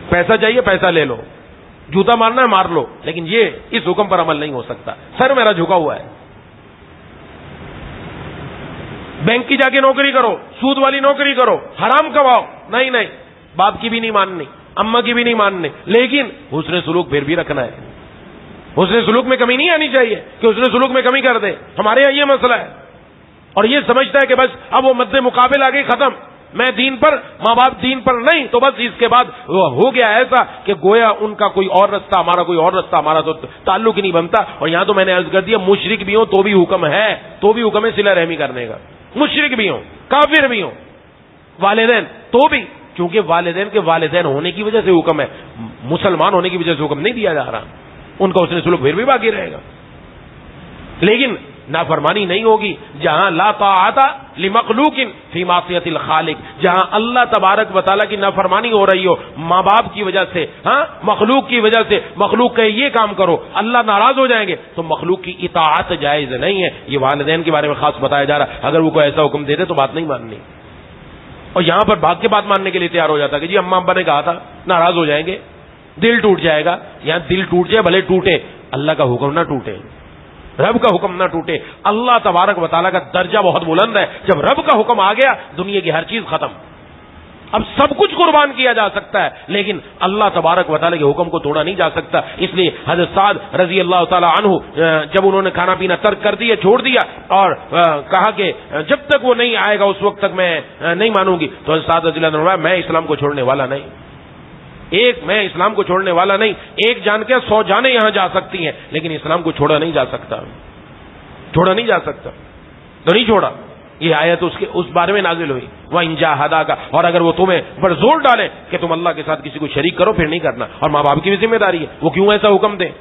پیسہ چاہیے پیسہ لے لو، جوتا مارنا ہے مار لو، لیکن یہ اس حکم پر عمل نہیں ہو سکتا۔ سر میرا جھکا ہوا ہے، بینک کی جا کے نوکری کرو، سود والی نوکری کرو، حرام کماؤ، نہیں، باپ کی بھی نہیں ماننی، اماں کی بھی نہیں ماننی، لیکن حسن سلوک پھر بھی رکھنا ہے۔ حسن سلوک میں کمی نہیں آنی چاہیے کہ حسن سلوک میں کمی کر دے۔ ہمارے یہاں یہ مسئلہ ہے، اور یہ سمجھتا ہے کہ بس اب وہ مد مقابل آ گئی، ختم، میں دین پر، ماں باپ دین پر نہیں، تو بس اس کے بعد ہو گیا ایسا کہ گویا ان کا کوئی اور رستہ، ہمارا کوئی اور رستہ، ہمارا تو تعلق ہی نہیں بنتا۔ اور یہاں تو میں نے عرض کر دیا مشرک بھی ہوں تو بھی حکم ہے صلہ رحمی کرنے کا، مشرک بھی ہوں، کافر بھی ہوں، والدین تو بھی، کیونکہ والدین کے والدین ہونے کی وجہ سے حکم ہے، مسلمان ہونے کی وجہ سے حکم نہیں دیا جا رہا، ان کا حسن سلوک پھر بھی باقی رہے گا۔ لیکن نافرمانی نہیں ہوگی جہاں لا طاعت لمخلوق فی معصیت الخالق، جہاں اللہ تبارک و تعالیٰ کی نافرمانی ہو رہی ہو ماں باپ کی وجہ سے، مخلوق کی وجہ سے، مخلوق کہے یہ کام کرو، اللہ ناراض ہو جائیں گے، تو مخلوق کی اطاعت جائز نہیں ہے۔ یہ والدین کے بارے میں خاص بتایا جا رہا ہے، اگر وہ کوئی ایسا حکم دے دے تو بات نہیں ماننی، اور یہاں پر بھاگ کے بات ماننے کے لیے تیار ہو جاتا کہ جی اماں ابا نے کہا تھا، ناراض ہو جائیں گے، دل ٹوٹ جائے گا. یہاں دل ٹوٹ جائے بھلے ٹوٹے، اللہ کا حکم نہ ٹوٹے، رب کا حکم نہ ٹوٹے. اللہ تبارک و تعالیٰ کا درجہ بہت بلند ہے. جب رب کا حکم آ گیا دنیا کی ہر چیز ختم. اب سب کچھ قربان کیا جا سکتا ہے لیکن اللہ تبارک و تعالیٰ کے حکم کو توڑا نہیں جا سکتا. اس لیے حضرت سعد رضی اللہ تعالیٰ عنہ جب انہوں نے کھانا پینا ترک کر دیا، چھوڑ دیا اور کہا کہ جب تک وہ نہیں آئے گا اس وقت تک میں نہیں مانوں گی، تو حضرت سعد رضی اللہ عنہ میں اسلام کو چھوڑنے والا نہیں. میں اسلام کو چھوڑنے والا نہیں. ایک جان کے 100 جانیں یہاں جا سکتی ہیں لیکن اسلام کو چھوڑا نہیں جا سکتا، چھوڑا نہیں جا سکتا. تو نہیں چھوڑا. یہ آیت اس بارے میں نازل ہوئی، وہ انجا ہدا کا. اور اگر وہ تمہیں پر زور ڈالے کہ تم اللہ کے ساتھ کسی کو شریک کرو پھر نہیں کرنا. اور ماں باپ کی بھی ذمہ داری ہے، وہ کیوں ایسا حکم دیں؟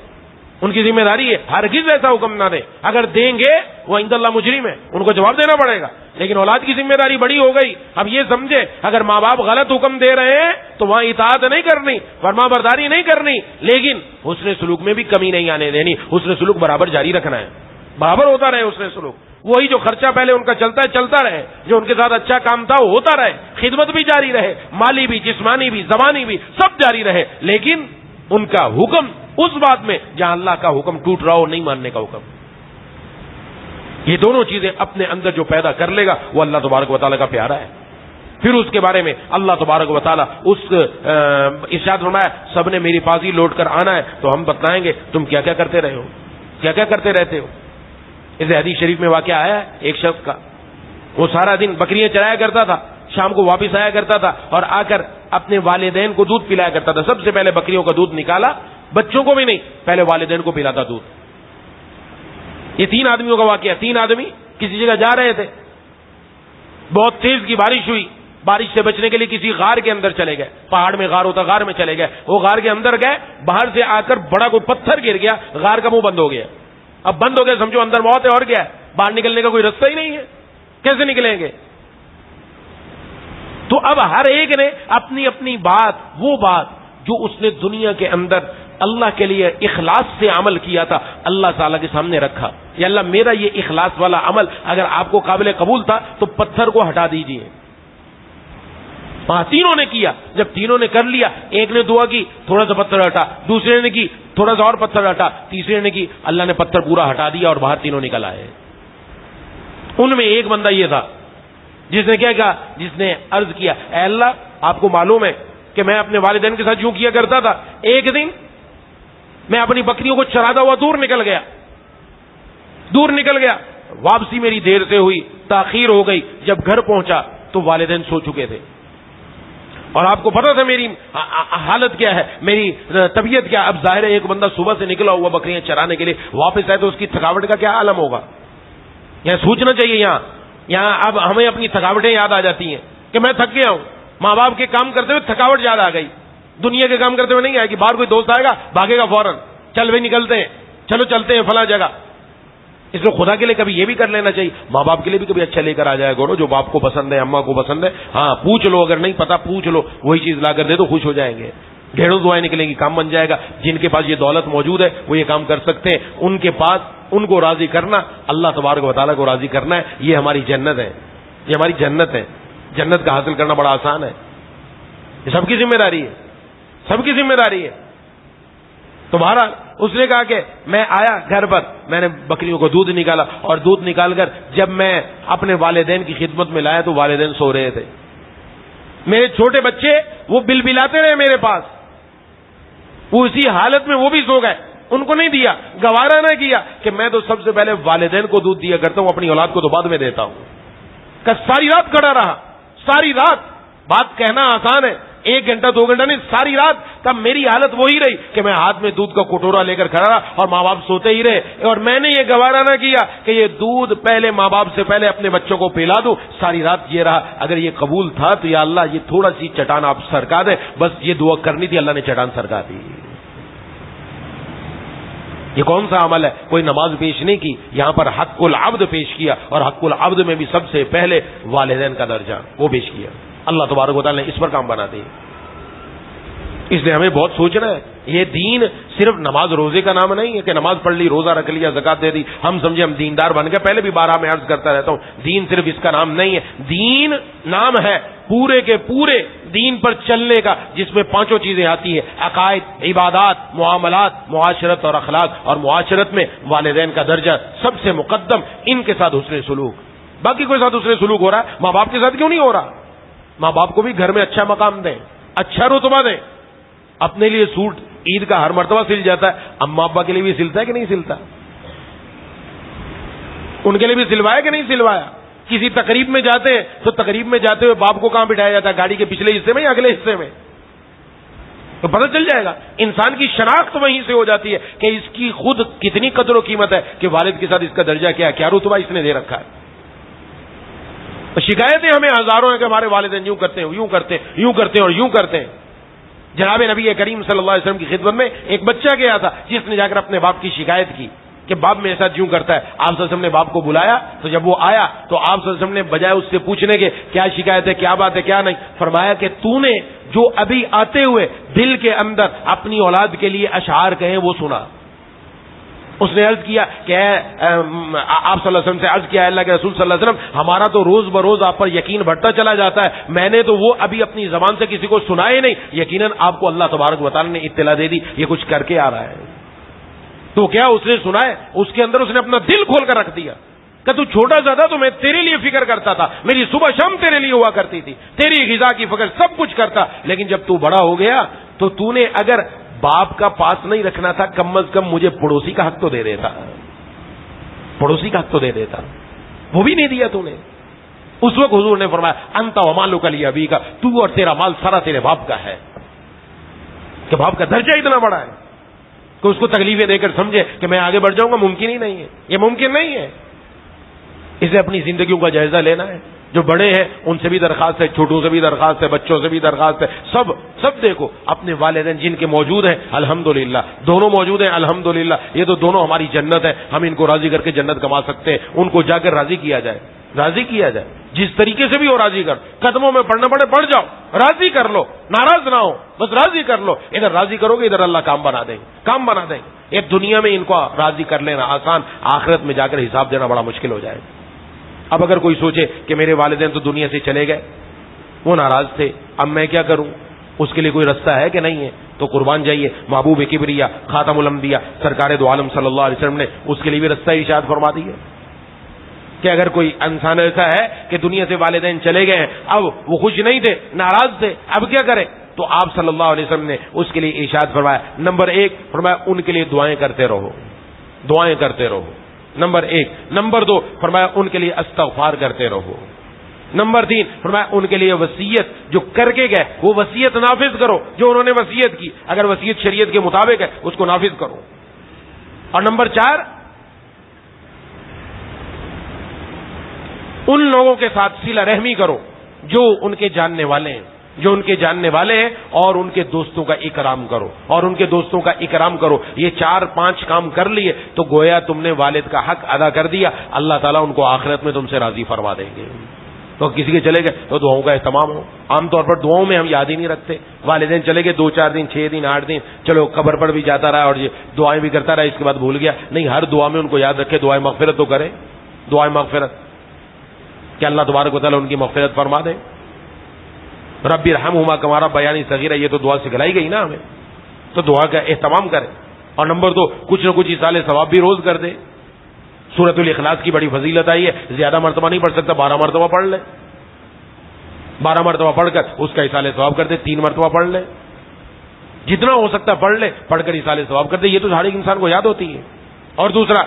ان کی ذمہ داری ہے ہرگز ایسا حکم نہ دیں. اگر دیں گے وہ عند اللہ مجرم ہے، ان کو جواب دینا پڑے گا. لیکن اولاد کی ذمہ داری بڑی ہو گئی. اب یہ سمجھے اگر ماں باپ غلط حکم دے رہے ہیں تو وہاں اطاعت نہیں کرنی، فرما برداری نہیں کرنی، لیکن حسن سلوک میں بھی کمی نہیں آنے دینی. حسن سلوک برابر جاری رکھنا ہے، برابر ہوتا رہے حسن سلوک. وہی جو خرچہ پہلے ان کا چلتا ہے چلتا رہے، جو ان کے ساتھ اچھا کام تھا وہ ہوتا رہے، خدمت بھی جاری رہے، مالی بھی، جسمانی بھی، زبانی بھی، سب جاری رہے. لیکن ان کا حکم اس بات میں جہاں اللہ کا حکم ٹوٹ رہا ہو، نہیں ماننے کا حکم. یہ دونوں چیزیں اپنے اندر جو پیدا کر لے گا وہ اللہ تبارک و تعالیٰ کا پیارا ہے. پھر اس کے بارے میں اللہ تبارک و تعالیٰ ارشاد فرمایا سب نے میری پاس ہی لوٹ کر آنا ہے تو ہم بتلائیں گے تم کیا کیا کرتے رہے ہو، کیا کیا کرتے رہتے ہو. اس حدیث شریف میں واقعہ آیا ہے ایک شخص کا، وہ سارا دن بکریاں چرایا کرتا تھا، شام کو واپس آیا کرتا تھا اور آ کر اپنے والدین کو دودھ پلایا کرتا تھا. سب سے پہلے بکریوں کا دودھ نکالا، بچوں کو بھی نہیں، پہلے والدین کو پلاتا دودھ. یہ 3 آدمیوں کا واقعہ. 3 آدمی کسی جگہ جا رہے تھے، بہت تیز کی بارش ہوئی، بارش سے بچنے کے لیے کسی غار کے اندر چلے گئے. پہاڑ میں غار ہوتا، غار میں چلے گئے. وہ غار کے اندر گئے، باہر سے آ کر بڑا کوئی پتھر گر گیا، غار کا منہ بند ہو گیا. اب بند ہو گیا سمجھو اندر موت ہے اور کیا ہے، باہر نکلنے کا کوئی راستہ ہی نہیں ہے، کیسے نکلیں گے؟ تو اب ہر ایک نے اپنی اپنی بات، وہ بات جو اس نے دنیا کے اندر اللہ کے لیے اخلاص سے عمل کیا تھا، اللہ تعالیٰ کے سامنے رکھا. یا اللہ میرا یہ اخلاص والا عمل اگر آپ کو قابل قبول تھا تو پتھر کو ہٹا دیجئے. تینوں نے کیا. جب تینوں نے کر لیا، ایک نے دعا کی تھوڑا سا پتھر ہٹا، دوسرے نے کی تھوڑا سا اور پتھر ہٹا، تیسرے نے کی، اللہ نے پتھر پورا ہٹا دیا اور باہر تینوں نکل آئے. ان میں ایک بندہ یہ تھا جس نے کیا کہا، جس نے عرض کیا اے اللہ آپ کو معلوم ہے کہ میں اپنے والدین کے ساتھ یوں کیا کرتا تھا. ایک دن میں اپنی بکریوں کو چراتا ہوا دور نکل گیا، واپسی میری دیر سے ہوئی، تاخیر ہو گئی. جب گھر پہنچا تو والدین سو چکے تھے اور آپ کو پتا تھا میری حالت کیا ہے، میری طبیعت کیا. اب ظاہر ہے ایک بندہ صبح سے نکلا ہوا بکریاں چرانے کے لیے واپس آئے تو اس کی تھکاوٹ کا کیا عالم ہوگا. یہاں سوچنا چاہیے. یہاں اب ہمیں اپنی تھکاوٹیں یاد آ جاتی ہیں کہ میں تھک گیا ہوں. ماں باپ کے کام کرتے ہوئے تھکاوٹ یاد آ گئی، دنیا کے کام کرتے ہوئے نہیں آئے گی. باہر کوئی دوست آئے گا بھاگے گا فوراً، چل بھائی نکلتے ہیں، چلو چلتے ہیں فلاں جگہ. اس لیے خدا کے لیے کبھی یہ بھی کر لینا چاہیے، ماں باپ کے لیے بھی کبھی اچھا لے کر آ جائے گورو، جو باپ کو پسند ہے، اماں کو پسند ہے. ہاں پوچھ لو، اگر نہیں پتا پوچھ لو، وہی چیز لا کر دے تو خوش ہو جائیں گے. ڈھیروں دعائیں نکلیں گی، کام بن جائے گا. جن کے پاس یہ دولت موجود ہے وہ یہ کام کر سکتے ہیں. ان کے پاس ان کو راضی کرنا، اللہ تبارک و تعالیٰ کو راضی کرنا ہے. یہ ہماری جنت ہے، یہ ہماری جنت ہے. جنت کا حاصل کرنا بڑا آسان ہے. یہ سب کی ذمہ داری ہے، سب کی ذمہ داری ہے. تو بہرحال اس نے کہا کہ میں آیا گھر پر، میں نے بکریوں کو دودھ نکالا اور دودھ نکال کر جب میں اپنے والدین کی خدمت میں لایا تو والدین سو رہے تھے. میرے چھوٹے بچے وہ بل بلاتے رہے میرے پاس، وہ اسی حالت میں وہ بھی سو گئے. ان کو نہیں دیا، گوارا نہ کیا کہ میں تو سب سے پہلے والدین کو دودھ دیا کرتا ہوں، اپنی اولاد کو تو بعد میں دیتا ہوں. کہ ساری رات کھڑا رہا، ساری رات. بات کہنا آسان ہے، 1 گھنٹہ 2 گھنٹہ نہیں، ساری رات. تب میری حالت وہی رہی کہ میں ہاتھ میں دودھ کا کٹورا لے کر کھڑا رہا اور ماں باپ سوتے ہی رہے. اور میں نے یہ گوارا نہ کیا کہ یہ دودھ پہلے ماں باپ سے پہلے اپنے بچوں کو پلا دوں. ساری رات یہ رہا. اگر یہ قبول تھا تو یا اللہ یہ تھوڑا سی چٹان آپ سرکا دیں. بس یہ دعا کرنی تھی، اللہ نے چٹان سرکا دی. یہ کون سا عمل ہے؟ کوئی نماز پیش نہیں کی، یہاں پر حق العبد پیش کیا، اور حق العبد میں بھی سب سے پہلے والدین کا درجہ وہ پیش کیا. اللہ تبارک و تعالیٰ نے اس پر کام بنا دی. اس لیے ہمیں بہت سوچنا ہے یہ دین صرف نماز روزے کا نام نہیں ہے کہ نماز پڑھ لی، روزہ رکھ لیا، زکات دے دی، ہم سمجھے ہم دیندار بن گئے. پہلے بھی بارہ میں عرض کرتا رہتا ہوں، دین صرف اس کا نام نہیں ہے. دین نام ہے پورے کے پورے دین پر چلنے کا، جس میں پانچوں چیزیں آتی ہیں: عقائد، عبادات، معاملات، معاشرت اور اخلاق. اور معاشرت میں والدین کا درجہ سب سے مقدم، ان کے ساتھ حسن سلوک. باقی کوئی ساتھ حسن سلوک ہو رہا ہے، ماں باپ کے ساتھ کیوں نہیں ہو رہا؟ ماں باپ کو بھی گھر میں اچھا مقام دیں، اچھا رتبہ دیں. اپنے لیے سوٹ عید کا ہر مرتبہ سل جاتا ہے، اماں ابا کے لیے بھی سلتا ہے کہ نہیں سلتا؟ ان کے لیے بھی سلوایا کہ نہیں سلوایا؟ کسی تقریب میں جاتے ہیں تو تقریب میں جاتے ہوئے باپ کو کہاں بٹھایا جاتا ہے؟ گاڑی کے پچھلے حصے میں یا اگلے حصے میں؟ تو پتہ چل جائے گا. انسان کی شناخت وہیں سے ہو جاتی ہے کہ اس کی خود کتنی قدر و قیمت ہے کہ والد کے ساتھ اس کا درجہ کیا ہے، کیا رتبہ اس نے دے رکھا ہے. شکایتیں ہمیں ہزاروں ہیں کہ ہمارے والدین یوں کرتے ہیں، یوں کرتے ہیں، یوں کرتے ہیں اور یوں کرتے ہیں. جناب نبی کریم صلی اللہ علیہ وسلم کی خدمت میں ایک بچہ گیا تھا جس نے جا کر اپنے باپ کی شکایت کی کہ باپ میرے ساتھ یوں کرتا ہے. آپ صلی اللہ علیہ وسلم نے باپ کو بلایا تو جب وہ آیا تو آپ صلی اللہ علیہ وسلم نے بجائے اس سے پوچھنے کے کیا شکایت ہے، کیا بات ہے، کیا نہیں، فرمایا کہ تو نے جو ابھی آتے ہوئے دل کے اندر اپنی اولاد کے لیے اشعار کہیں وہ سنا. اس نے عرض کیا کہ آپ صلی اللہ علیہ وسلم سے عرض کیا، اللہ کے رسول صلی اللہ علیہ وسلم ہمارا تو روز بروز آپ پر یقین بڑھتا چلا جاتا ہے، میں نے تو وہ ابھی اپنی زبان سے کسی کو سنائے نہیں، یقیناً آپ کو اللہ تبارک و تعالی نے اطلاع دے دی یہ کچھ کر کے آ رہا ہے. تو کیا اس نے سنا ہے؟ اس کے اندر اس نے اپنا دل کھول کر رکھ دیا کہ تو چھوٹا سا تھا تو میں تیرے لیے فکر کرتا تھا، میری صبح شام تیرے لیے ہوا کرتی تھی، تیری غذا کی فکر سب کچھ کرتا، لیکن جب تو بڑا ہو گیا تو نے اگر باپ کا پاس نہیں رکھنا تھا کم از کم مجھے پڑوسی کا حق تو دے دیتا، پڑوسی کا حق تو دے دیتا، وہ بھی نہیں دیا تو نے. اس وقت حضور نے فرمایا انت ومالک لابیک، تو اور تیرا مال سارا تیرے باپ کا ہے. کہ باپ کا درجہ اتنا بڑا ہے کہ اس کو تکلیفیں دے کر سمجھے کہ میں آگے بڑھ جاؤں گا، ممکن ہی نہیں ہے، یہ ممکن نہیں ہے. اسے اپنی زندگیوں کا جائزہ لینا ہے. جو بڑے ہیں ان سے بھی درخواست ہے، چھوٹوں سے بھی درخواست ہے، بچوں سے بھی درخواست ہے، سب دیکھو اپنے والدین جن کے موجود ہیں الحمدللہ، دونوں موجود ہیں الحمدللہ، یہ تو دونوں ہماری جنت ہے، ہم ان کو راضی کر کے جنت کما سکتے ہیں. ان کو جا کر راضی کیا جائے، راضی کیا جائے، جس طریقے سے بھی ہو راضی کر. قدموں میں پڑھنا پڑے پڑھ جاؤ، راضی کر لو، ناراض نہ ہو، بس راضی کر لو. ادھر راضی کرو گے ادھر اللہ کام بنا دیں گے، کام بنا دیں گے. ایک دنیا میں ان کو راضی کر لینا آسان، آخرت میں جا کر حساب دینا بڑا مشکل ہو جائے. اب اگر کوئی سوچے کہ میرے والدین تو دنیا سے چلے گئے، وہ ناراض تھے، اب میں کیا کروں، اس کے لیے کوئی رستہ ہے کہ نہیں ہے؟ تو قربان جائیے، محبوب کبریا خاتم الانبیاء سرکار دو عالم صلی اللہ علیہ وسلم نے اس کے لیے بھی رستہ ارشاد فرما دی ہے کہ اگر کوئی انسان ایسا ہے کہ دنیا سے والدین چلے گئے ہیں، اب وہ خوش نہیں تھے، ناراض تھے، اب کیا کرے؟ تو آپ صلی اللہ علیہ وسلم نے اس کے لیے ارشاد فرمایا، نمبر 1 فرمایا ان کے لیے دعائیں کرتے رہو، دعائیں کرتے رہو، نمبر 1. نمبر 2 فرمایا ان کے لیے استغفار کرتے رہو. نمبر 3 فرمایا ان کے لیے وصیت جو کر کے گئے وہ وصیت نافذ کرو، جو انہوں نے وصیت کی اگر وصیت شریعت کے مطابق ہے اس کو نافذ کرو. اور نمبر 4 ان لوگوں کے ساتھ صلہ رحمی کرو جو ان کے جاننے والے ہیں، جو ان کے جاننے والے ہیں، اور ان کے دوستوں کا اکرام کرو، اور ان کے دوستوں کا اکرام کرو. یہ 4-5 کام کر لیے تو گویا تم نے والد کا حق ادا کر دیا. اللہ تعالیٰ ان کو آخرت میں تم سے راضی فرما دیں گے. تو کسی کے چلے گئے تو دعاؤں کا اہتمام ہو. عام طور پر دعاؤں میں ہم یاد ہی نہیں رکھتے. والدین چلے گئے 2-4 دن 6 دن 8 دن، چلو قبر پر بھی جاتا رہا اور دعائیں بھی کرتا رہا، اس کے بعد بھول گیا. نہیں، ہر دعا میں ان کو یاد رکھے، دعائیں مغفرت تو کرے، دعائیں مغفرت کہ اللہ تبارک و تعالیٰ ان کی مغفرت فرما دے. رب ارحمہما کما ربیانی صغیرا، یہ تو دعا سکھلائی گئی نا ہمیں، تو دعا کا اہتمام کریں. اور نمبر 2 کچھ نہ کچھ ایصال ثواب بھی روز کر دے. سورۃ الاخلاص کی بڑی فضیلت آئی ہے، زیادہ مرتبہ نہیں پڑھ سکتا، 12 مرتبہ پڑھ لے، 12 مرتبہ پڑھ کر اس کا ایصال ثواب کر دے. 3 مرتبہ پڑھ لے، جتنا ہو سکتا ہے پڑھ لے، پڑھ کر ایصال ثواب کر دے. یہ تو ہر ایک انسان کو یاد ہوتی ہے. اور دوسرا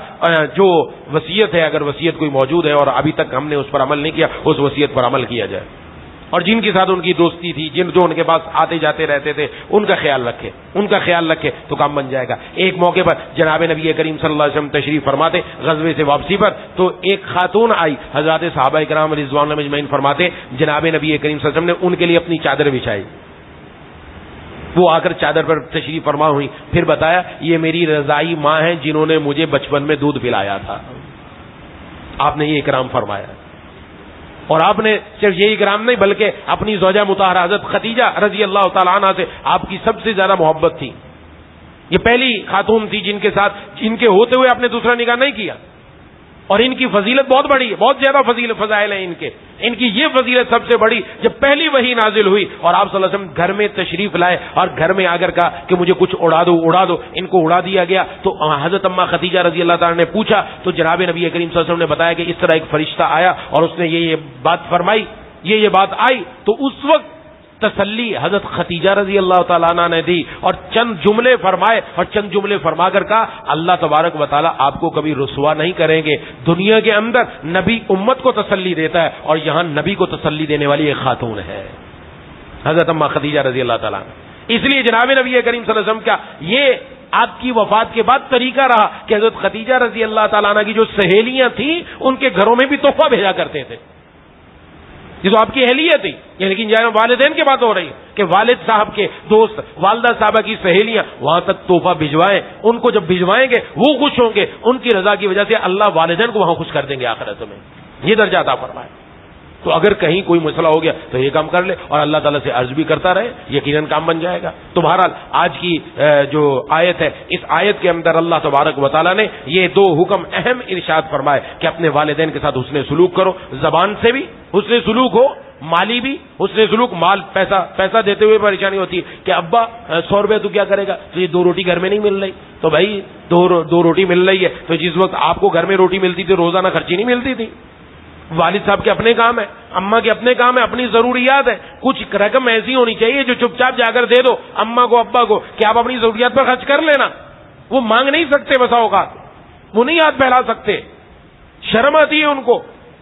جو وصیت ہے، اگر وصیت کوئی موجود ہے اور ابھی تک ہم نے اس پر عمل نہیں کیا، اس وصیت پر عمل کیا جائے. اور جن کے ساتھ ان کی دوستی تھی، جو ان کے پاس آتے جاتے رہتے تھے، ان کا خیال رکھے، ان کا خیال رکھے تو کام بن جائے گا. ایک موقع پر جناب نبی کریم صلی اللہ علیہ وسلم تشریف فرماتے غزوے سے واپسی پر، تو ایک خاتون آئی، حضرات صحابہ کرام رضوان اللہ اجمعین فرماتے جناب نبی کریم صلی اللہ علیہ وسلم نے ان کے لیے اپنی چادر بچھائی. وہ آ کر چادر پر تشریف فرما ہوئی، پھر بتایا یہ میری رضائی ماں ہیں جنہوں نے مجھے بچپن میں دودھ پلایا تھا. آپ نے یہ اکرام فرمایا. اور آپ نے صرف یہ اکرام نہیں بلکہ اپنی زوجہ مطہرہ حضرت خدیجہ رضی اللہ تعالیٰ عنہ سے آپ کی سب سے زیادہ محبت تھی. یہ پہلی خاتون تھی جن کے ساتھ ان کے ہوتے ہوئے آپ نے دوسرا نکاح نہیں کیا، اور ان کی فضیلت بہت بڑی ہے، بہت زیادہ فضائل ہیں ان کی یہ فضیلت سب سے بڑی، جب پہلی وحی نازل ہوئی اور آپ صلی اللہ علیہ وسلم گھر میں تشریف لائے اور گھر میں آ کر کہا کہ مجھے کچھ اڑا دو، ان کو اڑا دیا گیا، تو حضرت اماں خدیجہ رضی اللہ تعالیٰ نے پوچھا تو جناب نبی کریم صلی اللہ علیہ وسلم نے بتایا کہ اس طرح ایک فرشتہ آیا اور اس نے یہ بات فرمائی، یہ بات آئی، تو اس وقت تسلی حضرت خدیجہ رضی اللہ تعالیٰ عنہ نے دی اور چند جملے فرمائے، اور چند جملے فرما کر کہا اللہ تبارک و تعالیٰ آپ کو کبھی رسوا نہیں کریں گے۔ دنیا کے اندر نبی امت کو تسلی دیتا ہے اور یہاں نبی کو تسلی دینے والی ایک خاتون ہے حضرت اماں خدیجہ رضی اللہ تعالیٰ عنہ۔ اس لیے جناب نبی کریم صلی اللہ علیہ وسلم کا یہ آپ کی وفات کے بعد طریقہ رہا کہ حضرت خدیجہ رضی اللہ تعالیٰ عنہ کی جو سہیلیاں تھیں ان کے گھروں میں بھی تحفہ بھیجا کرتے تھے، یہ تو آپ کی اہلیت تھی، لیکن جہاں والدین کی بات ہو رہی ہے کہ والد صاحب کے دوست، والدہ صاحبہ کی سہیلیاں وہاں تک تحفہ بھجوائیں، ان کو جب بھجوائیں گے وہ خوش ہوں گے، ان کی رضا کی وجہ سے اللہ والدین کو وہاں خوش کر دیں گے آخرت میں، یہ درجہ عطا فرمائے۔ تو اگر کہیں کوئی مسئلہ ہو گیا تو یہ کام کر لے اور اللہ تعالیٰ سے عرض بھی کرتا رہے، یقیناً کام بن جائے گا۔ تو بہرحال آج کی جو آیت ہے، اس آیت کے اندر اللہ تبارک و تعالیٰ نے یہ دو حکم اہم ارشاد فرمائے کہ اپنے والدین کے ساتھ حسن سلوک کرو، زبان سے بھی حسن سلوک ہو، مالی بھی حسن سلوک، مال پیسہ دیتے ہوئے پریشانی ہوتی ہے کہ ابا 100 روپے تو کیا کرے گا، تو یہ 2 روٹی گھر میں نہیں مل رہی، تو بھائی دو روٹی مل رہی ہے، تو جس وقت آپ کو گھر میں روٹی ملتی تھی روزانہ خرچی نہیں ملتی تھی۔ والد صاحب کے اپنے کام ہے، اماں کے اپنے کام ہے، اپنی ضروریات ہے، کچھ رقم ایسی ہونی چاہیے جو چپ چاپ جا کر دے دو اماں کو ابا کو کہ آپ اپنی ضروریات پر خرچ کر لینا۔ وہ مانگ نہیں سکتے بسا اوقات، وہ نہیں ہاتھ پھیلا سکتے، شرم آتی ہے ان کو،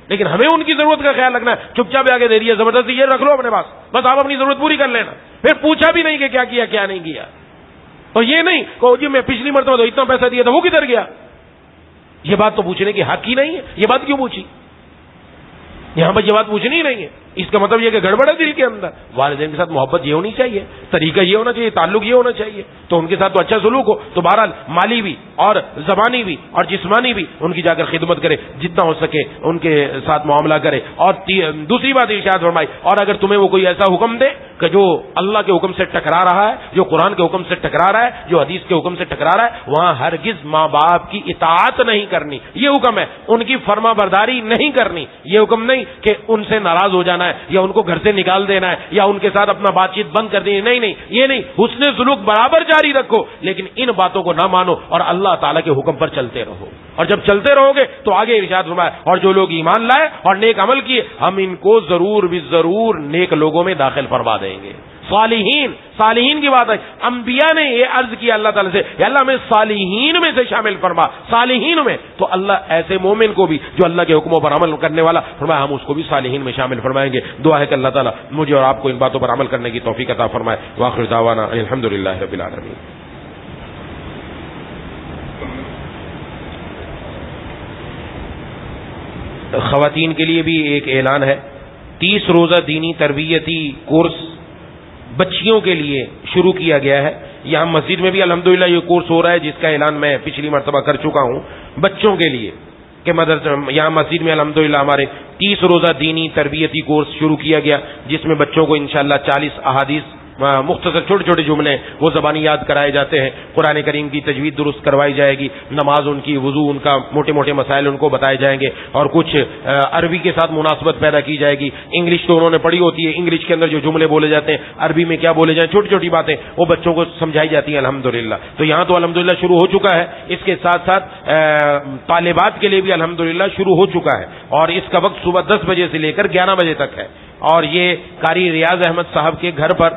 لیکن ہمیں ان کی ضرورت کا خیال رکھنا ہے۔ چپ چاپ جا کے دے دیا، زبردستی یہ رکھ لو اپنے پاس، بس آپ اپنی ضرورت پوری کر لینا، پھر پوچھا بھی نہیں کہ کیا کیا کیا نہیں کیا، اور یہ نہیں کہ جی میں پچھلی مرتبہ تو اتنا پیسہ دیا تھا وہ کدھر گیا، یہ بات تو پوچھنے کی حق ہی نہیں ہے، یہ بات کیوں پوچھی، یہاں پر یہ بات پوچھنی ہی نہیں ہے۔ اس کا مطلب یہ کہ گڑبڑ ہے دل کے اندر۔ والدین کے ساتھ محبت یہ ہونی چاہیے، طریقہ یہ ہونا چاہیے، تعلق یہ ہونا چاہیے، تو ان کے ساتھ تو اچھا سلوک ہو۔ تو بہرحال مالی بھی اور زبانی بھی اور جسمانی بھی ان کی جا کر خدمت کرے، جتنا ہو سکے ان کے ساتھ معاملہ کرے۔ اور دوسری بات ارشاد فرمائی، اور اگر تمہیں وہ کوئی ایسا حکم دے کہ جو اللہ کے حکم سے ٹکرا رہا ہے، جو قرآن کے حکم سے ٹکرا رہا ہے، جو حدیث کے حکم سے ٹکرا رہا ہے، وہاں ہرگز ماں باپ کی اطاعت نہیں کرنی، یہ حکم ہے۔ ان کی فرما برداری نہیں کرنی، یہ حکم نہیں کہ ان سے ناراض ہو جانا ہے یا ان کو گھر سے نکال دینا ہے یا ان کے ساتھ اپنا بات چیت بند کر دینی، نہیں، یہ نہیں۔ حسن سلوک برابر جاری رکھو، لیکن ان باتوں کو نہ مانو اور اللہ تعالیٰ کے حکم پر چلتے رہو، اور جب چلتے رہو گے تو آگے ارشاد فرمایا اور جو لوگ ایمان لائے اور نیک عمل کیے ہم ان کو ضرور بھی ضرور نیک لوگوں میں داخل فرما دیں گے۔ صالحین کی بات ہے، انبیاء نے یہ عرض کیا اللہ تعالیٰ سے، یا اللہ ہمیں صالحین میں سے شامل فرما، صالحین میں، تو اللہ ایسے مومن کو بھی جو اللہ کے حکموں پر عمل کرنے والا فرمایا ہم اس کو بھی صالحین میں شامل فرمائیں گے۔ دعا ہے کہ اللہ تعالیٰ مجھے اور آپ کو ان باتوں پر عمل کرنے کی توفیق عطا فرمائے۔ وآخر دعوانا الحمدللہ رب العالمین۔ خواتین کے لیے بھی ایک اعلان ہے، 30 روزہ دینی تربیتی کورس بچیوں کے لیے شروع کیا گیا ہے۔ یہاں مسجد میں بھی الحمدللہ یہ کورس ہو رہا ہے، جس کا اعلان میں پچھلی مرتبہ کر چکا ہوں، بچوں کے لیے کہ مدرسہ یہاں مسجد میں الحمدللہ ہمارے 30 روزہ دینی تربیتی کورس شروع کیا گیا، جس میں بچوں کو انشاءاللہ 40 احادیث مختصر چھوٹے چھوٹے جملے وہ زبانی یاد کرائے جاتے ہیں، قرآن کریم کی تجوید درست کروائی جائے گی، نماز ان کی، وضو ان کا، موٹے موٹے مسائل ان کو بتائے جائیں گے، اور کچھ عربی کے ساتھ مناسبت پیدا کی جائے گی۔ انگلش تو انہوں نے پڑھی ہوتی ہے، انگلش کے اندر جو جملے بولے جاتے ہیں عربی میں کیا بولے جائیں، چھوٹی چھوٹی باتیں وہ بچوں کو سمجھائی جاتی ہیں الحمدللہ۔ تو یہاں تو الحمدللہ شروع ہو چکا ہے، اس کے ساتھ ساتھ طالبات کے لیے بھی الحمدللہ شروع ہو چکا ہے، اور اس کا وقت صبح 10 بجے سے لے کر 11 بجے تک ہے، اور یہ قاری ریاض احمد صاحب کے گھر پر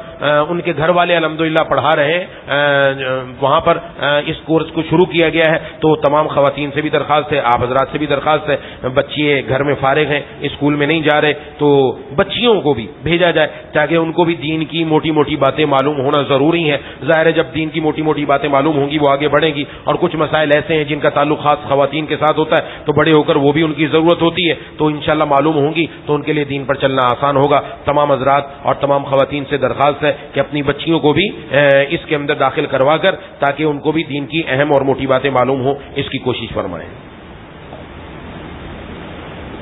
ان کے گھر والے الحمدللہ پڑھا رہے ہیں، وہاں پر اس کورس کو شروع کیا گیا ہے۔ تو تمام خواتین سے بھی درخواست ہے، آپ حضرات سے بھی درخواست ہے، بچے گھر میں فارغ ہیں، اسکول میں نہیں جا رہے، تو بچیوں کو بھی بھیجا جائے تاکہ ان کو بھی دین کی موٹی موٹی باتیں معلوم ہونا ضروری ہے۔ ظاہر ہے جب دین کی موٹی موٹی باتیں معلوم ہوں گی وہ آگے بڑھیں گی، اور کچھ مسائل ایسے ہیں جن کا تعلق خاص خواتین کے ساتھ ہوتا ہے، تو بڑے ہو کر وہ بھی ان کی ضرورت ہوتی ہے، تو انشاءاللہ معلوم ہوں گی تو ان کے لیے دین پر چلنا آسان ہوگا۔ تمام حضرات اور تمام خواتین سے درخواست ہے کہ اپنی بچیوں کو بھی اس کے اندر داخل کروا کر تاکہ ان کو بھی دین کی اہم اور موٹی باتیں معلوم ہوں، اس کی کوشش فرمائیں۔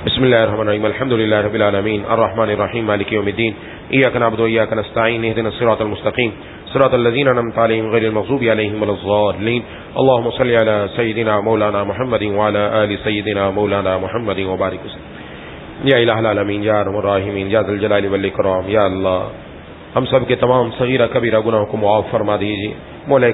بسم اللہ الرحمن الرحیم، الحمدللہ رب العالمین، الرحمن الرحیم، مالک یوم الدین، ایاک نعبد و ایاک نستعین، اہدنا الصراط المستقیم، صراط الذين أنعمت عليهم غير المغضوب عليهم ولا الضالين اللهم صل على سيدنا مولانا محمد وعلى آل سيدنا مولانا محمد وبارك وسلم یا الہ العالمین یا ارحم الراحمین یا ذی الجلال والاکرام یا اللہ ہم سب کے تمام صغیرہ کبیرہ گناہوں کو معاف فرما دیجیے مولا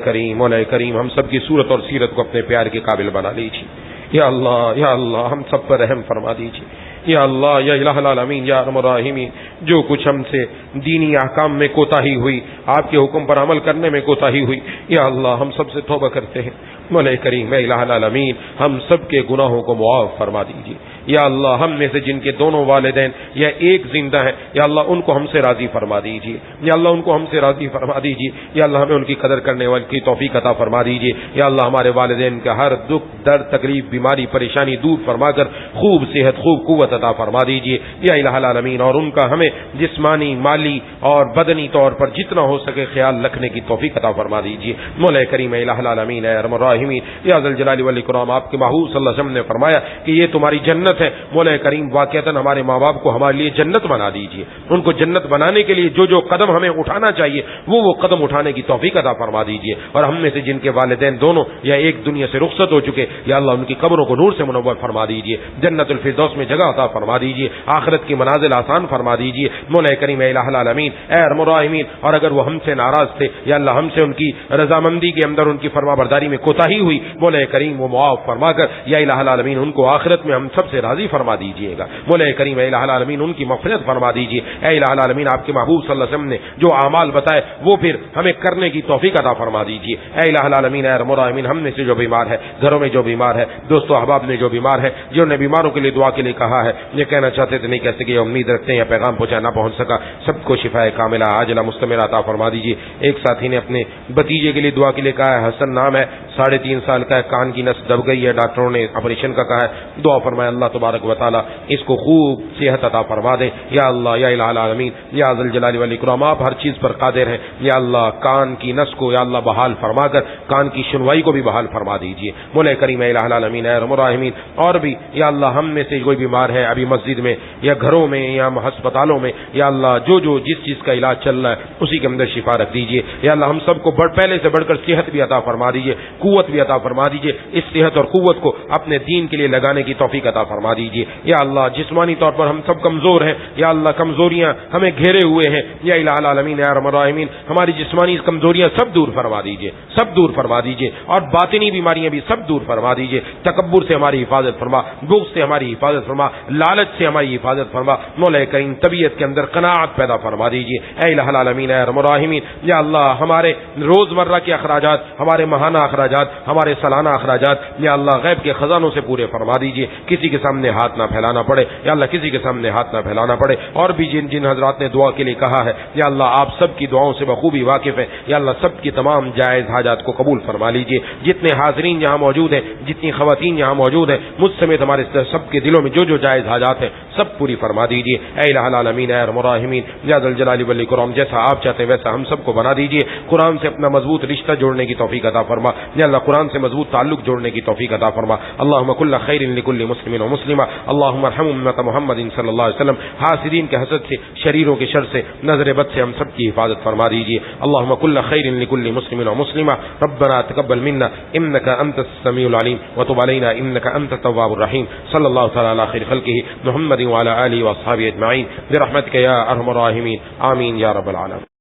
کریم ہم سب کی صورت اور سیرت کو اپنے پیار کے قابل بنا لیجیے یا اللہ ہم سب پر رحم فرما دیجیے یا اللہ یا الہ العالمین یا ارحم الراحمین جو کچھ ہم سے دینی احکام میں کوتاہی ہوئی آپ کے حکم پر عمل کرنے میں کوتاہی ہوئی یا اللہ ہم سب سے توبہ کرتے ہیں مولا کریم اے الہ العالمین ہم سب کے گناہوں کو معاف فرما دیجیے یا اللہ ہم میں سے جن کے دونوں والدین یا ایک زندہ ہیں یا اللہ ان کو ہم سے راضی فرما دیجیے یا اللہ ان کو ہم سے راضی فرما دیجیے یا اللہ ہمیں ان کی قدر کرنے والے کی توفیق عطا فرما دیجیے یا اللہ ہمارے والدین کا ہر دکھ درد تکلیف بیماری پریشانی دور فرما کر خوب صحت خوب قوت عطا فرما دیجیے یا الہ العالمین اور ان کا ہمیں جسمانی مالی اور بدنی طور پر جتنا ہو سکے خیال رکھنے کی توفیق عطا فرما دیجیے مولا کریم الہ العالمین اے ارحم الراحمین یا ذی الجلال والاکرام آپ کے محبوب صلی اللہ علیہ وسلم نے فرمایا کہ یہ تمہاری جنت ہے مولا کریم واقعتاً ہمارے ماں باپ کو ہمارے لیے جنت بنا دیجیے ان کو جنت بنانے کے لیے جو قدم ہمیں اٹھانا چاہیے وہ قدم اٹھانے کی توفیق عطا فرما دیجیے اور ہم میں سے جن کے والدین دونوں یا ایک دنیا سے رخصت ہو چکے یا اللہ ان کی قبروں کو نور سے منور فرما دیجیے جنت الفردوس میں جگہ عطا فرما دیجیے آخرت کی منازل آسان فرما دیجیے مولا کریم الہ العالمین اے ارحم الراحمین اور اگر وہ ہم سے ناراض تھے یا اللہ ہم سے ان کی رضامندی کے اندر ان کی فرما برداری میں کوتاہی ہوئی مولا کریم وہ معاف فرما کر یا الہ العالمین ان کو آخرت میں ہم سب سے راضی فرما دیجیے گا مولا کریم الہ العالمین ان کی مغفرت فرما دیجیے اے الہ العالمین آپ کے محبوب صلی اللہ علیہ وسلم نے جو اعمال بتائے وہ پھر ہمیں کرنے کی توفیق عطا فرما دیجیے اے الہ العالمین اے ارحم الراحمین ہم میں سے جو بیمار ہے گھروں میں جو بیمار ہے دوستوں احباب میں جو بیمار ہے جنہوں نے بیماروں کے لیے دعا کے لیے کہا ہے یہ کہنا چاہتے تھے نہیں کہہ سکے امید رکھتے ہیں یا پیغام نہ پہنچ سکا سب کو شفا کاملہ عاجلہ مستمرہ عطا فرما دیجیے ایک ساتھی نے اپنے بھتیجے کے لیے دعا کے لیے کہا ہے حسن نام ہے 3.5 سال کا ہے کان کی نس دب گئی ہے ڈاکٹروں نے آپریشن کا کہا ہے دعا فرمائے اللہ تبارک و تعالی اس کو خوب صحت عطا فرما دے یا اللہ یا الہ العالمین یا ذی الجلال والاکرام آپ ہر چیز پر قادر ہیں یا اللہ کان کی نس کو یا اللہ بحال فرما کر کان کی سنوائی کو بھی بحال فرما دیجیے مولا کریم الہ العالمین اے ارحم الراحمین اور بھی یا اللہ ہم میں سے کوئی بیمار ہے ابھی مسجد میں یا گھروں میں یا ہسپتالوں میں یا اللہ جو جس چیز کا علاج چل رہا ہے اسی کے اندر شفا رکھ دیجیے یا اللہ ہم سب کو پہلے سے بڑھ کر صحت بھی عطا فرما دیجیے قوت بھی عطا فرما دیجیے اس صحت اور قوت کو اپنے دین کے لیے لگانے کی توفیق عطا فرما دیجیے یا اللہ جسمانی طور پر ہم سب کمزور ہیں یا اللہ کمزوریاں ہمیں گھیرے ہوئے ہیں یا الہ العالمین یا ارحم الراحمین ہماری جسمانی کمزوریاں سب دور فرما دیجیے اور باطنی بیماریاں بھی سب دور فرما دیجیے تکبر سے ہماری حفاظت فرما بغض سے ہماری حفاظت فرما لالچ سے ہماری حفاظت فرما مولا کریم طبیعت کے اندر قناعت پیدا فرما دیجیے اے الہ العالمین اے ارحم الراحمین یا اللہ ہمارے روزمرہ کے اخراجات ہمارے ماہانہ اخراجات ہمارے سالانہ اخراجات یا اللہ غیب کے خزانوں سے پورے فرما دیجیے کسی کے سامنے ہاتھ نہ پھیلانا پڑے یا اللہ کسی کے سامنے ہاتھ نہ پھیلانا پڑے اور بھی جن حضرات نے دعا کے لیے کہا ہے یا اللہ آپ سب کی دعاؤں سے بخوبی واقف ہیں یا اللہ سب کی تمام جائز حاجات کو قبول فرما لیجیے جتنے حاضرین یہاں موجود ہیں جتنی خواتین یہاں موجود ہیں مجھ سمیت ہمارے سب کے دلوں میں جو جائز حاجات ہیں سب پوری فرما دیجیے اے الہ العالمین اے ارحم الراحمین یا ذی الجلال والاکرام جیسا آپ چاہتے ہیں ویسا ہم سب کو بنا دیجیے قرآن سے اپنا مضبوط رشتہ جوڑنے کی توفیق عطا فرما یا اللہ قرآن سے مضبوط تعلق جوڑنے کی توفیق عطا فرما اللہم کل خیر لکل مسلم و مسلمہ اللہم ارحم امت محمد صلی اللہ علیہ وسلم حاسدین کے حسد سے شریروں کے شر سے نظر بد سے ہم سب کی حفاظت فرما دیجیے اللہم کل خیر لکل مسلم و مسلمہ ربنا تقبل منا انک انت السمیع العلیم وتب علینا انک انت التواب الرحیم صلی اللہ تعالی علی خیر خلقہ محمد وعلی آلہ واصحابہ اجمعین برحمتک یا ارحم الراحمین آمین یا رب العالمین.